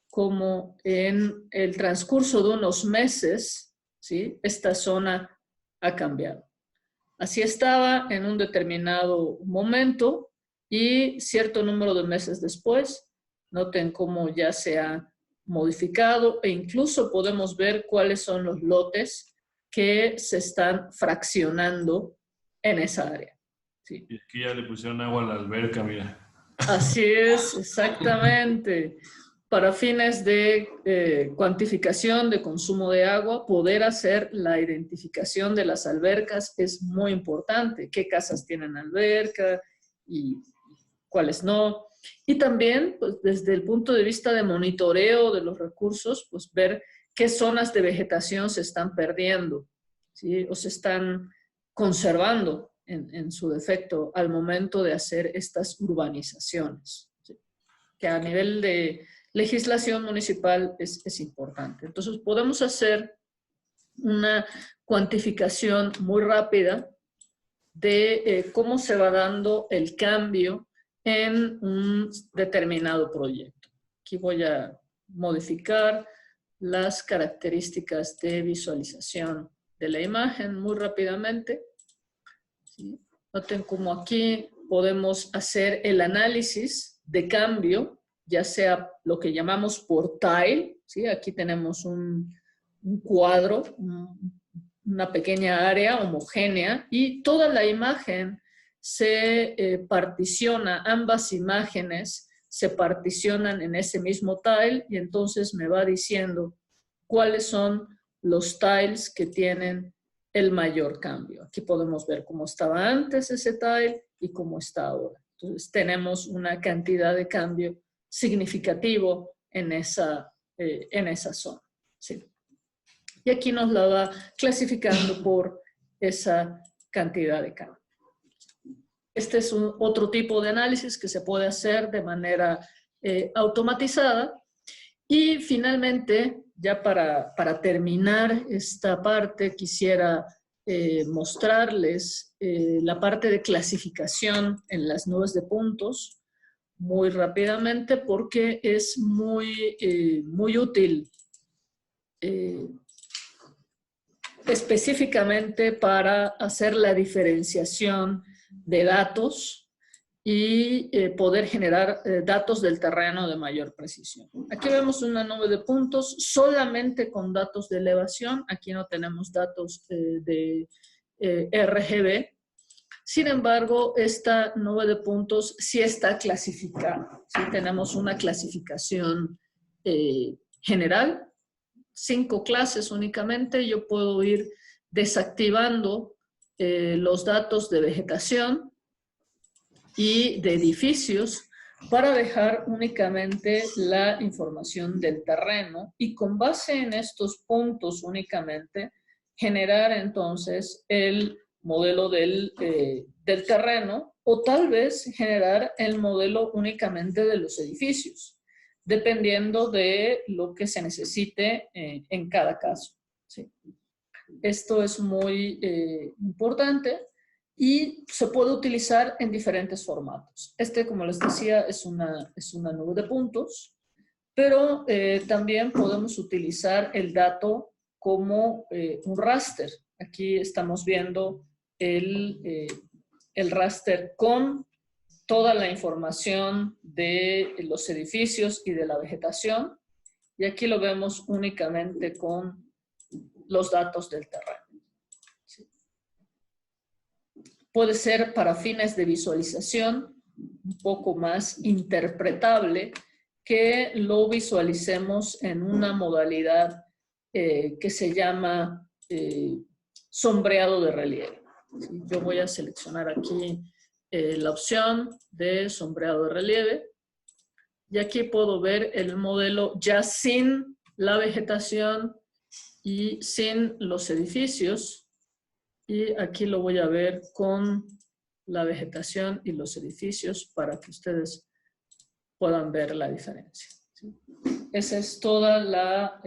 como en el transcurso de unos meses, ¿sí?, esta zona ha cambiado. Así estaba en un determinado momento y cierto número de meses después, noten cómo ya se ha modificado e incluso podemos ver cuáles son los lotes que se están fraccionando en esa área, ¿sí? Y aquí ya le pusieron agua a la alberca, mira. Así es, exactamente. Para fines de cuantificación de consumo de agua, poder hacer la identificación de las albercas es muy importante. ¿Qué casas tienen alberca y cuáles no? Y también, pues, desde el punto de vista de monitoreo de los recursos, pues ver qué zonas de vegetación se están perdiendo, ¿sí?, o se están conservando en su defecto al momento de hacer estas urbanizaciones, ¿sí?, que a nivel de legislación municipal es importante. Entonces, podemos hacer una cuantificación muy rápida de cómo se va dando el cambio en un determinado proyecto. Aquí voy a modificar las características de visualización de la imagen muy rápidamente, ¿sí? Noten cómo aquí podemos hacer el análisis de cambio, ya sea lo que llamamos por tile, ¿sí? Aquí tenemos un cuadro, una pequeña área homogénea y toda la imagen se particiona, ambas imágenes se particionan en ese mismo tile y entonces me va diciendo cuáles son los tiles que tienen el mayor cambio. Aquí podemos ver cómo estaba antes ese tile y cómo está ahora. Entonces tenemos una cantidad de cambio significativo en esa zona, ¿sí? Y aquí nos la va clasificando por esa cantidad de cambio. Este es otro tipo de análisis que se puede hacer de manera automatizada. Y finalmente, ya para terminar esta parte, quisiera mostrarles la parte de clasificación en las nubes de puntos muy rápidamente porque es muy útil específicamente para hacer la diferenciación de datos y poder generar datos del terreno de mayor precisión. Aquí vemos una nube de puntos solamente con datos de elevación. Aquí no tenemos datos de RGB. Sin embargo, esta nube de puntos sí está clasificada. Sí tenemos una clasificación general, 5 clases únicamente, yo puedo ir desactivando los datos de vegetación y de edificios para dejar únicamente la información del terreno y con base en estos puntos únicamente generar entonces el modelo del terreno o tal vez generar el modelo únicamente de los edificios, dependiendo de lo que se necesite en cada caso. ¿Sí? Esto es muy importante y se puede utilizar en diferentes formatos. Como les decía, es una nube de puntos, pero también podemos utilizar el dato como un raster. Aquí estamos viendo el raster con toda la información de los edificios y de la vegetación, y aquí lo vemos únicamente con los datos del terreno. ¿Sí? Puede ser para fines de visualización un poco más interpretable que lo visualicemos en una modalidad que se llama sombreado de relieve. ¿Sí? Yo voy a seleccionar aquí la opción de sombreado de relieve y aquí puedo ver el modelo ya sin la vegetación y sin los edificios, y aquí lo voy a ver con la vegetación y los edificios para que ustedes puedan ver la diferencia. ¿Sí? Esa es toda la,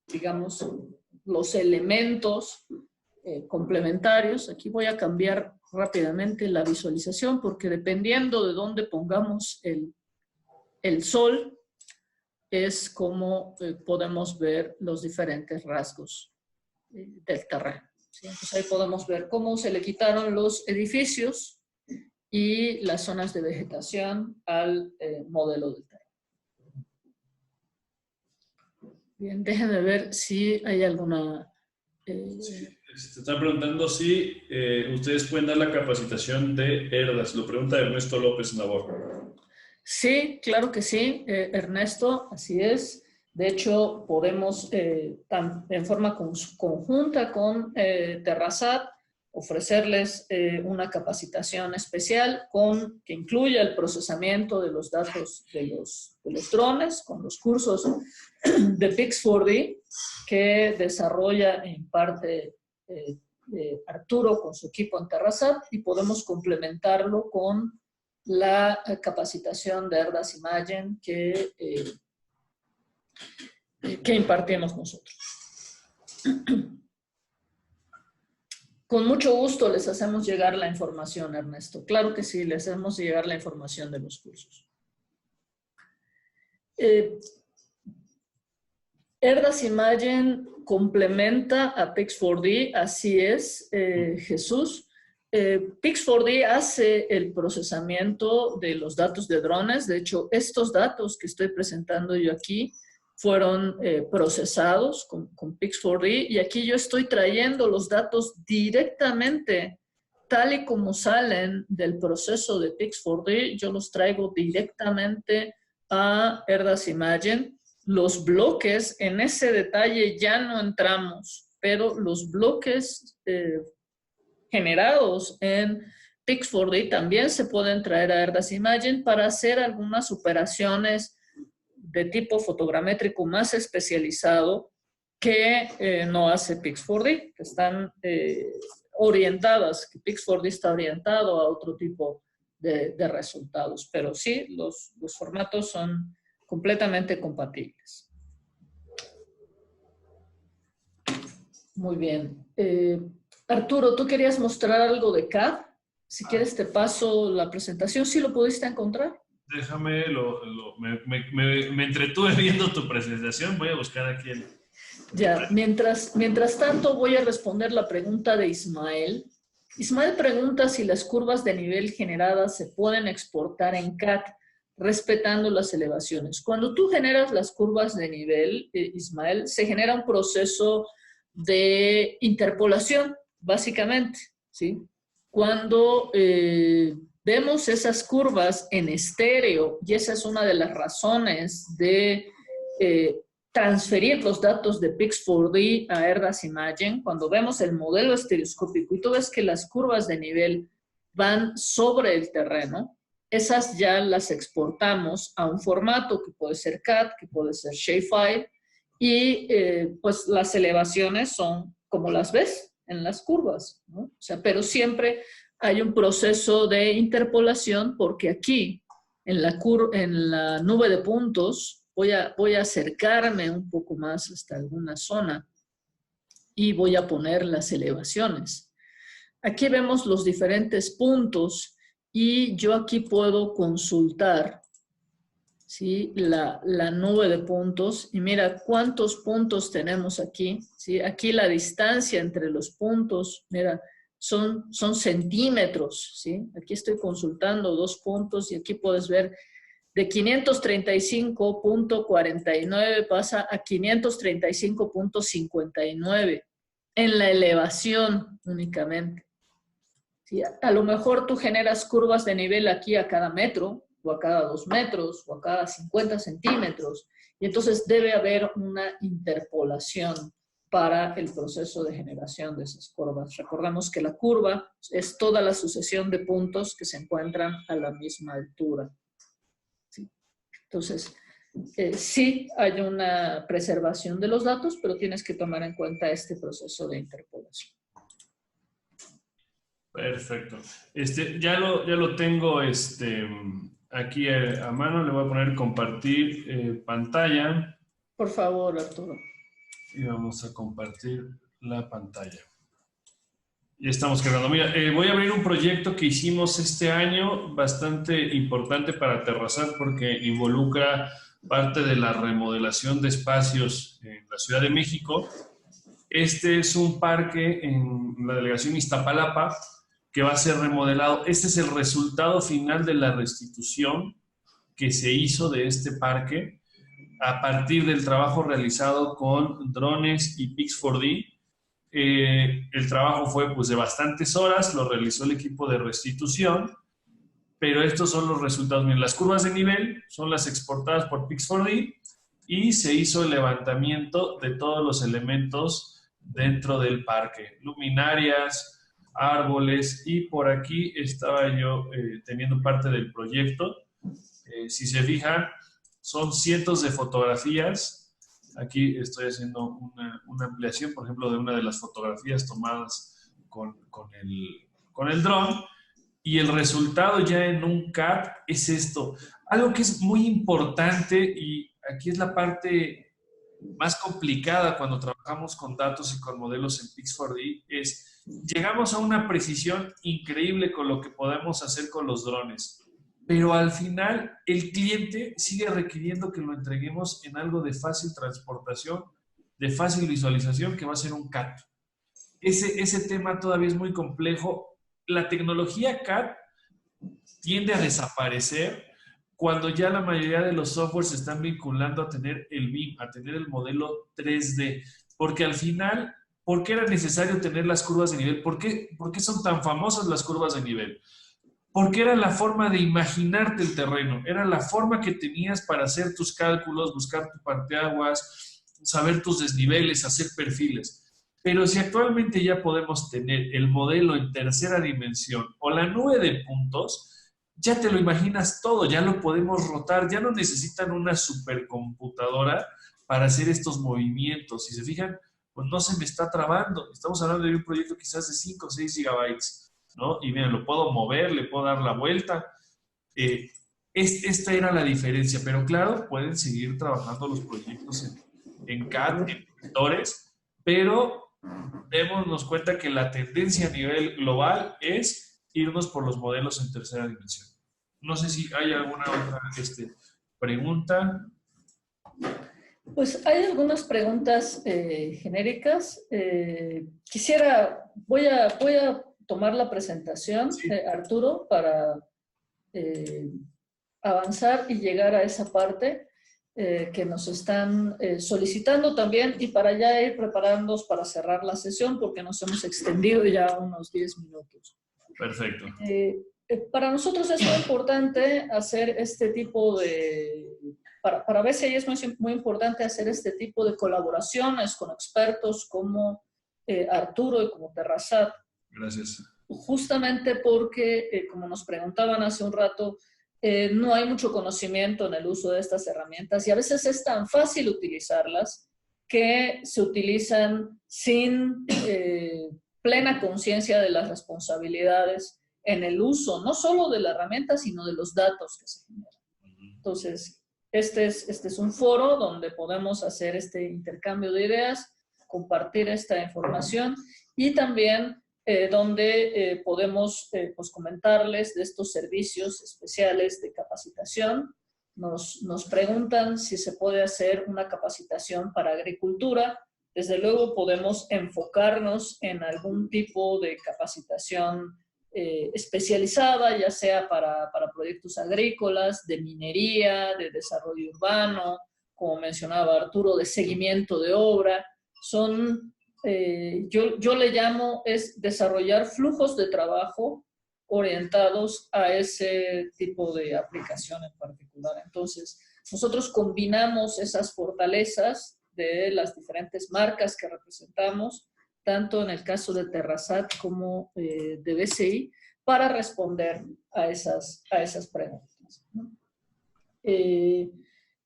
digamos, los elementos complementarios. Aquí voy a cambiar rápidamente la visualización porque dependiendo de dónde pongamos el sol, es como podemos ver los diferentes rasgos del terreno. ¿Sí? Entonces ahí podemos ver cómo se le quitaron los edificios y las zonas de vegetación al modelo del terreno. Bien, déjenme ver si hay alguna... Sí, te están preguntando si ustedes pueden dar la capacitación de ERDAS. Lo pregunta Ernesto López Navarro. Sí, claro que sí, Ernesto, así es. De hecho, podemos, en forma conjunta con Terrasat, ofrecerles una capacitación especial que incluya el procesamiento de los datos de los drones, con los cursos de Pix4D que desarrolla en parte Arturo con su equipo en Terrasat, y podemos complementarlo con la capacitación de ERDAS Imagen que impartimos nosotros. Con mucho gusto les hacemos llegar la información, Ernesto. Claro que sí, les hacemos llegar la información de los cursos. ERDAS Imagen complementa a Pix4D, así es, Jesús. Pix4D hace el procesamiento de los datos de drones. De hecho, estos datos que estoy presentando yo aquí fueron procesados con Pix4D, y aquí yo estoy trayendo los datos directamente, tal y como salen del proceso de Pix4D, yo los traigo directamente a ERDAS Imagen. Los bloques, en ese detalle ya no entramos, pero los bloques generados en Pix4D también se pueden traer a ERDAS Imagen para hacer algunas operaciones de tipo fotogramétrico más especializado que no hace Pix4D, que están orientadas, que Pix4D está orientado a otro tipo de resultados, pero sí, los formatos son completamente compatibles. Muy bien. Arturo, ¿tú querías mostrar algo de CAD? Si quieres te paso la presentación. ¿Sí lo pudiste encontrar? Déjame, me entretuve viendo tu presentación. Voy a buscar aquí el... Ya, mientras tanto voy a responder la pregunta de Ismael. Ismael pregunta si las curvas de nivel generadas se pueden exportar en CAD respetando las elevaciones. Cuando tú generas las curvas de nivel, Ismael, se genera un proceso de interpolación, básicamente, ¿sí? Cuando vemos esas curvas en estéreo, y esa es una de las razones de transferir los datos de Pix4D a ERDAS Imagen. Cuando vemos el modelo estereoscópico y tú ves que las curvas de nivel van sobre el terreno, esas ya las exportamos a un formato que puede ser CAD, que puede ser Shapefile, y pues las elevaciones son como las ves en las curvas, ¿no? O sea, pero siempre hay un proceso de interpolación porque aquí, en la nube de puntos, voy a acercarme un poco más hasta alguna zona y voy a poner las elevaciones. Aquí vemos los diferentes puntos y yo aquí puedo consultar, ¿sí?, la nube de puntos y mira cuántos puntos tenemos aquí, ¿sí? Aquí la distancia entre los puntos, mira, son centímetros, ¿sí? Aquí estoy consultando 2 puntos y aquí puedes ver de 535.49 pasa a 535.59 en la elevación únicamente. ¿Sí? A lo mejor tú generas curvas de nivel aquí a cada metro, o a cada 2 metros, o a cada 50 centímetros, y entonces debe haber una interpolación para el proceso de generación de esas curvas. Recordamos que la curva es toda la sucesión de puntos que se encuentran a la misma altura. ¿Sí? Entonces, sí hay una preservación de los datos, pero tienes que tomar en cuenta este proceso de interpolación. Perfecto. Ya lo tengo aquí a mano. Le voy a poner compartir pantalla. Por favor, Arturo. Y vamos a compartir la pantalla. Ya estamos quedando. Mira, voy a abrir un proyecto que hicimos este año, bastante importante para Terrasat porque involucra parte de la remodelación de espacios en la Ciudad de México. Este es un parque en la delegación Iztapalapa que va a ser remodelado. Este es el resultado final de la restitución que se hizo de este parque a partir del trabajo realizado con drones y Pix4D. El trabajo fue pues de bastantes horas, lo realizó el equipo de restitución, pero estos son los resultados. Miren, las curvas de nivel son las exportadas por Pix4D y se hizo el levantamiento de todos los elementos dentro del parque, luminarias, árboles, y por aquí estaba yo teniendo parte del proyecto. Si se fijan, son cientos de fotografías. Aquí estoy haciendo una ampliación, por ejemplo, de una de las fotografías tomadas con el dron. Y el resultado ya en un CAD es esto. Algo que es muy importante, y aquí es la parte más complicada cuando trabajamos con datos y con modelos en Pix4D, es llegamos a una precisión increíble con lo que podemos hacer con los drones. Pero al final el cliente sigue requiriendo que lo entreguemos en algo de fácil transportación, de fácil visualización, que va a ser un CAD. Ese tema todavía es muy complejo. La tecnología CAD tiende a desaparecer cuando ya la mayoría de los softwares se están vinculando a tener el BIM, a tener el modelo 3D. Porque al final, ¿por qué era necesario tener las curvas de nivel? ¿Por qué son tan famosas las curvas de nivel? Porque era la forma de imaginarte el terreno, era la forma que tenías para hacer tus cálculos, buscar tu parteaguas, saber tus desniveles, hacer perfiles. Pero si actualmente ya podemos tener el modelo en tercera dimensión o la nube de puntos, ya te lo imaginas todo, ya lo podemos rotar, ya no necesitan una supercomputadora para hacer estos movimientos. Si se fijan, pues no se me está trabando. Estamos hablando de un proyecto quizás de 5 o 6 gigabytes. ¿No? Y miren, lo puedo mover, le puedo dar la vuelta. Esta era la diferencia, pero claro, pueden seguir trabajando los proyectos en CAD, en vectores, pero démonos cuenta que la tendencia a nivel global es irnos por los modelos en tercera dimensión. No sé si hay alguna otra pregunta. Pues hay algunas preguntas genéricas. Voy a tomar la presentación, Sí. Arturo, para avanzar y llegar a esa parte que nos están solicitando también, y para ya ir preparándonos para cerrar la sesión porque nos hemos extendido ya unos 10 minutos. Perfecto. Para nosotros es muy importante hacer este tipo de para BCI es muy importante hacer este tipo de colaboraciones con expertos como Arturo y como Terrasat. Gracias. Justamente porque, como nos preguntaban hace un rato, no hay mucho conocimiento en el uso de estas herramientas y a veces es tan fácil utilizarlas que se utilizan sin plena conciencia de las responsabilidades en el uso, no solo de la herramienta, sino de los datos que se generan. Entonces, este es un foro donde podemos hacer este intercambio de ideas, compartir esta información y también donde podemos pues comentarles de estos servicios especiales de capacitación. Nos preguntan si se puede hacer una capacitación para agricultura. Desde luego podemos enfocarnos en algún tipo de capacitación especializada, ya sea para proyectos agrícolas, de minería, de desarrollo urbano, como mencionaba Arturo, de seguimiento de obra. Son, yo le llamo, es desarrollar flujos de trabajo orientados a ese tipo de aplicación en particular. Entonces, nosotros combinamos esas fortalezas de las diferentes marcas que representamos, tanto en el caso de Terrasat como de BCI, para responder a esas preguntas, ¿no?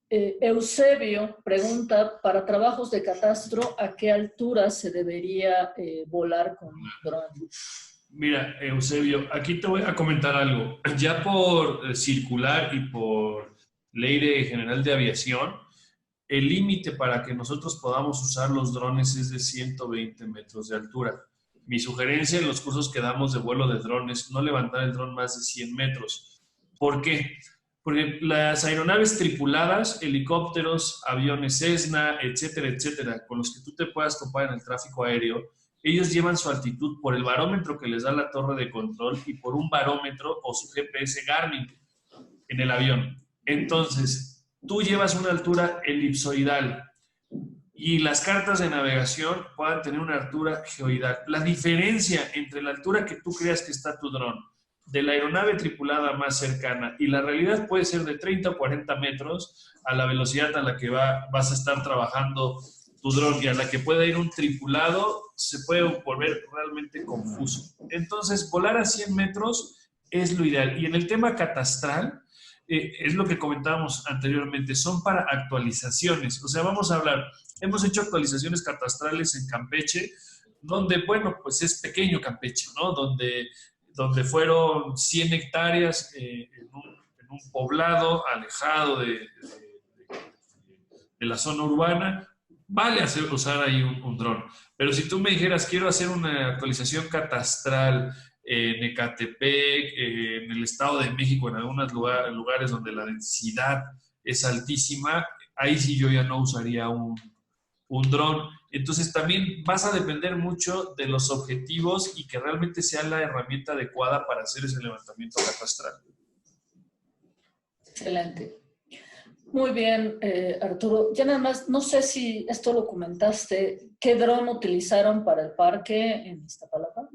Eusebio pregunta, para trabajos de catastro, ¿a qué altura se debería volar con dron? Mira, Eusebio, aquí te voy a comentar algo. Ya por circular y por ley general de aviación, el límite para que nosotros podamos usar los drones es de 120 metros de altura. Mi sugerencia en los cursos que damos de vuelo de drones, no levantar el dron más de 100 metros. ¿Por qué? Porque las aeronaves tripuladas, helicópteros, aviones Cessna, etcétera, etcétera, con los que tú te puedas topar en el tráfico aéreo, ellos llevan su altitud por el barómetro que les da la torre de control y por un barómetro o su GPS Garmin en el avión. Entonces, tú llevas una altura elipsoidal y las cartas de navegación puedan tener una altura geoidal. La diferencia entre la altura que tú creas que está tu dron de la aeronave tripulada más cercana y la realidad puede ser de 30 o 40 metros a la velocidad a la que vas a estar trabajando tu dron y a la que pueda ir un tripulado, se puede volver realmente confuso. Entonces, volar a 100 metros es lo ideal. Y en el tema catastral, es lo que comentábamos anteriormente, son para actualizaciones. O sea, vamos a hablar, hemos hecho actualizaciones catastrales en Campeche, donde, bueno, pues es pequeño Campeche, ¿no? Donde fueron 100 hectáreas en un poblado alejado de la zona urbana. Vale usar ahí un dron. Pero si tú me dijeras, quiero hacer una actualización catastral en Ecatepec, en el Estado de México, en algunos lugares donde la densidad es altísima, ahí sí yo ya no usaría un dron. Entonces también vas a depender mucho de los objetivos y que realmente sea la herramienta adecuada para hacer ese levantamiento catastral. Excelente. Muy bien, Arturo. Ya nada más, no sé si esto lo comentaste, ¿qué dron utilizaron para el parque en Iztapalapa?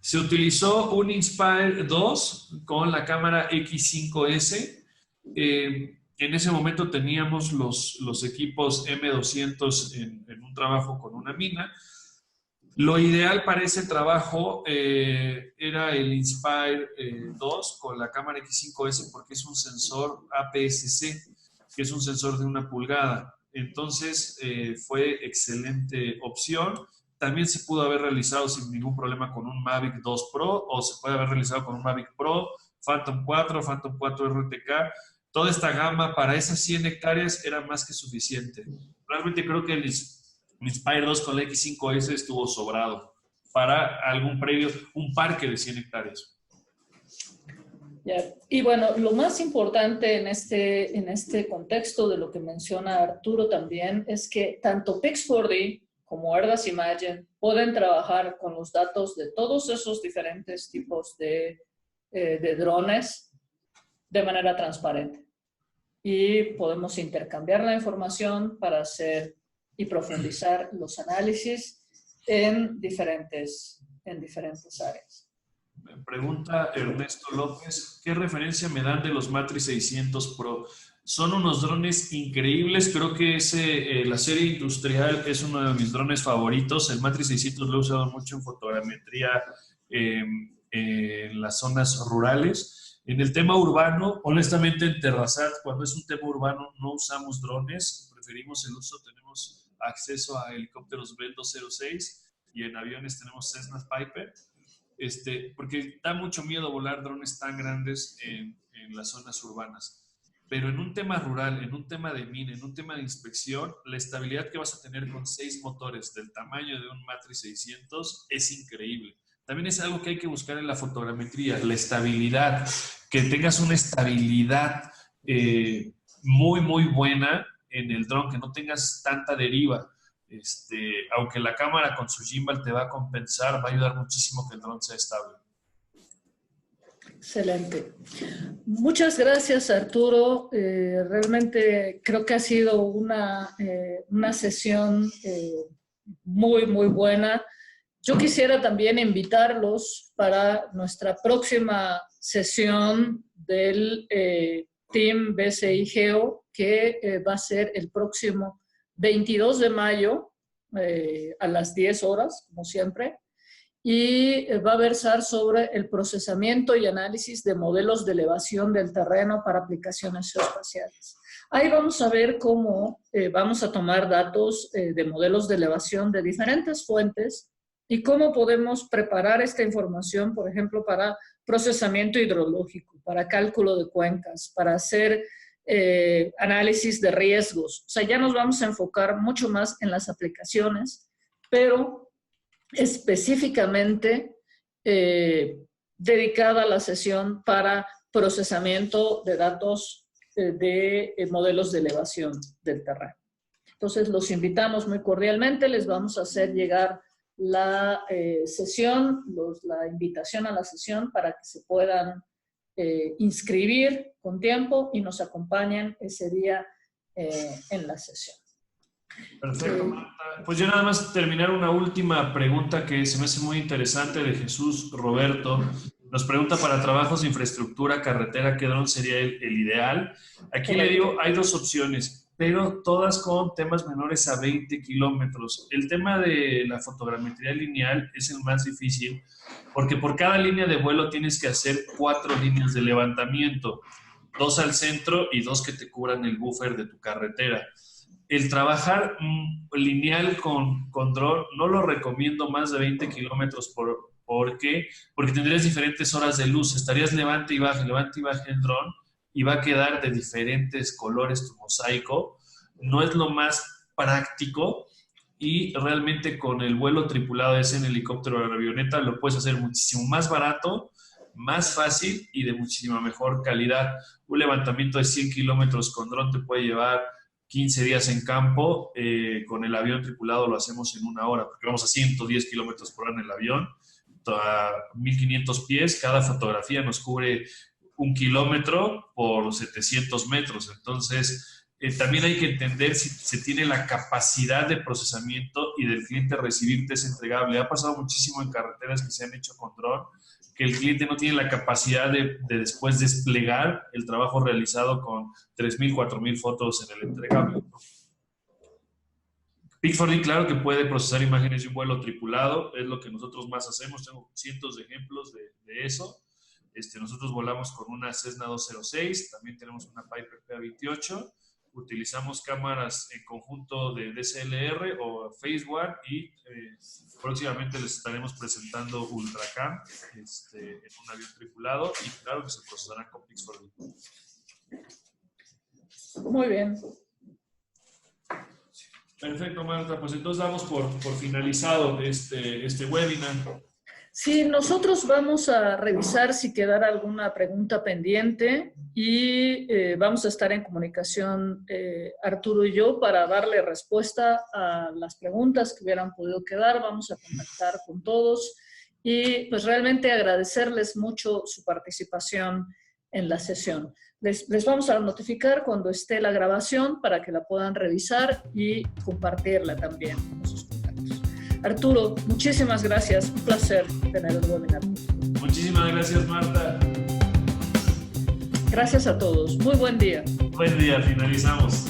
Se utilizó un Inspire 2 con la cámara X5S. En ese momento teníamos los equipos M200 en un trabajo con una mina. Lo ideal para ese trabajo era el Inspire 2 con la cámara X5S porque es un sensor APS-C, que es un sensor de 1 pulgada. Entonces fue excelente opción. También se pudo haber realizado sin ningún problema con un Mavic 2 Pro o se puede haber realizado con un Mavic Pro, Phantom 4, Phantom 4 RTK. Toda esta gama para esas 100 hectáreas era más que suficiente. Realmente creo que el Inspire 2 con la X5S estuvo sobrado para un parque de 100 hectáreas. Yeah. Y bueno, lo más importante en este contexto de lo que menciona Arturo también es que tanto Pix4D como Airbus Imagen pueden trabajar con los datos de todos esos diferentes tipos de drones de manera transparente. Y podemos intercambiar la información para hacer y profundizar los análisis en diferentes áreas. Me pregunta Ernesto López, ¿qué referencia me dan de los Matrix 600 Pro? Son unos drones increíbles. Creo que la serie industrial es uno de mis drones favoritos. El Matrix 600 lo he usado mucho en fotogrametría en las zonas rurales. En el tema urbano, honestamente en Terrasat, cuando es un tema urbano, no usamos drones. Preferimos el uso, tenemos acceso a helicópteros Bell 206 y en aviones tenemos Cessna Piper. Porque da mucho miedo volar drones tan grandes en las zonas urbanas. Pero en un tema rural, en un tema de mina, en un tema de inspección, la estabilidad que vas a tener con 6 motores del tamaño de un Matrix 600 es increíble. También es algo que hay que buscar en la fotogrametría, la estabilidad, que tengas una estabilidad muy, muy buena en el dron, que no tengas tanta deriva. Aunque la cámara con su gimbal te va a compensar, va a ayudar muchísimo que el dron sea estable. Excelente. Muchas gracias, Arturo. Realmente creo que ha sido una sesión muy, muy buena. Yo quisiera también invitarlos para nuestra próxima sesión del Team BCI Geo, que va a ser el próximo 22 de mayo a las 10 horas, como siempre. Y va a versar sobre el procesamiento y análisis de modelos de elevación del terreno para aplicaciones geoespaciales. Ahí vamos a ver cómo vamos a tomar datos de modelos de elevación de diferentes fuentes y cómo podemos preparar esta información, por ejemplo, para procesamiento hidrológico, para cálculo de cuencas, para hacer análisis de riesgos. O sea, ya nos vamos a enfocar mucho más en las aplicaciones, pero específicamente dedicada a la sesión para procesamiento de datos de modelos de elevación del terreno. Entonces, los invitamos muy cordialmente, les vamos a hacer llegar la sesión, la invitación a la sesión para que se puedan inscribir con tiempo y nos acompañen ese día en la sesión. Perfecto, Marta. Pues yo nada más terminar una última pregunta que se me hace muy interesante de Jesús Roberto. Nos pregunta para trabajos de infraestructura, carretera, ¿qué dron sería el ideal? Aquí le digo, hay 2 opciones, pero todas con temas menores a 20 kilómetros. El tema de la fotogrametría lineal es el más difícil porque por cada línea de vuelo tienes que hacer 4 líneas de levantamiento, 2 al centro y 2 que te cubran el buffer de tu carretera. El trabajar lineal con dron no lo recomiendo más de 20 kilómetros. ¿Por qué? Porque tendrías diferentes horas de luz. Estarías levante y baje el dron y va a quedar de diferentes colores tu mosaico. No es lo más práctico y realmente con el vuelo tripulado ese en helicóptero o avioneta lo puedes hacer muchísimo más barato, más fácil y de muchísima mejor calidad. Un levantamiento de 100 kilómetros con dron te puede llevar 15 días en campo. Con el avión tripulado lo hacemos en 1 hora, porque vamos a 110 kilómetros por hora en el avión, a 1500 pies. Cada fotografía nos cubre 1 kilómetro por 700 metros. Entonces, también hay que entender si se tiene la capacidad de procesamiento y del cliente recibirte ese entregable. Ha pasado muchísimo en carreteras que se han hecho con dron, que el cliente no tiene la capacidad de después desplegar el trabajo realizado con 3,000, 4,000 fotos en el entregable. Pix4D, claro que puede procesar imágenes de un vuelo tripulado, es lo que nosotros más hacemos. Tengo cientos de ejemplos de eso. Nosotros volamos con una Cessna 206, también tenemos una Piper PA28, utilizamos cámaras en conjunto de DSLR o Phase One y próximamente les estaremos presentando Ultracam en un avión tripulado y claro que se procesarán con Pix4D. Muy bien. Perfecto, Marta. Pues entonces damos por finalizado este webinar. Sí, nosotros vamos a revisar si quedara alguna pregunta pendiente y vamos a estar en comunicación, Arturo y yo, para darle respuesta a las preguntas que hubieran podido quedar. Vamos a contactar con todos y pues realmente agradecerles mucho su participación en la sesión. Les vamos a notificar cuando esté la grabación para que la puedan revisar y compartirla también con sus contactos. Arturo, muchísimas gracias. Un placer tener el webinar. Muchísimas gracias, Marta. Gracias a todos. Muy buen día. Buen día, finalizamos.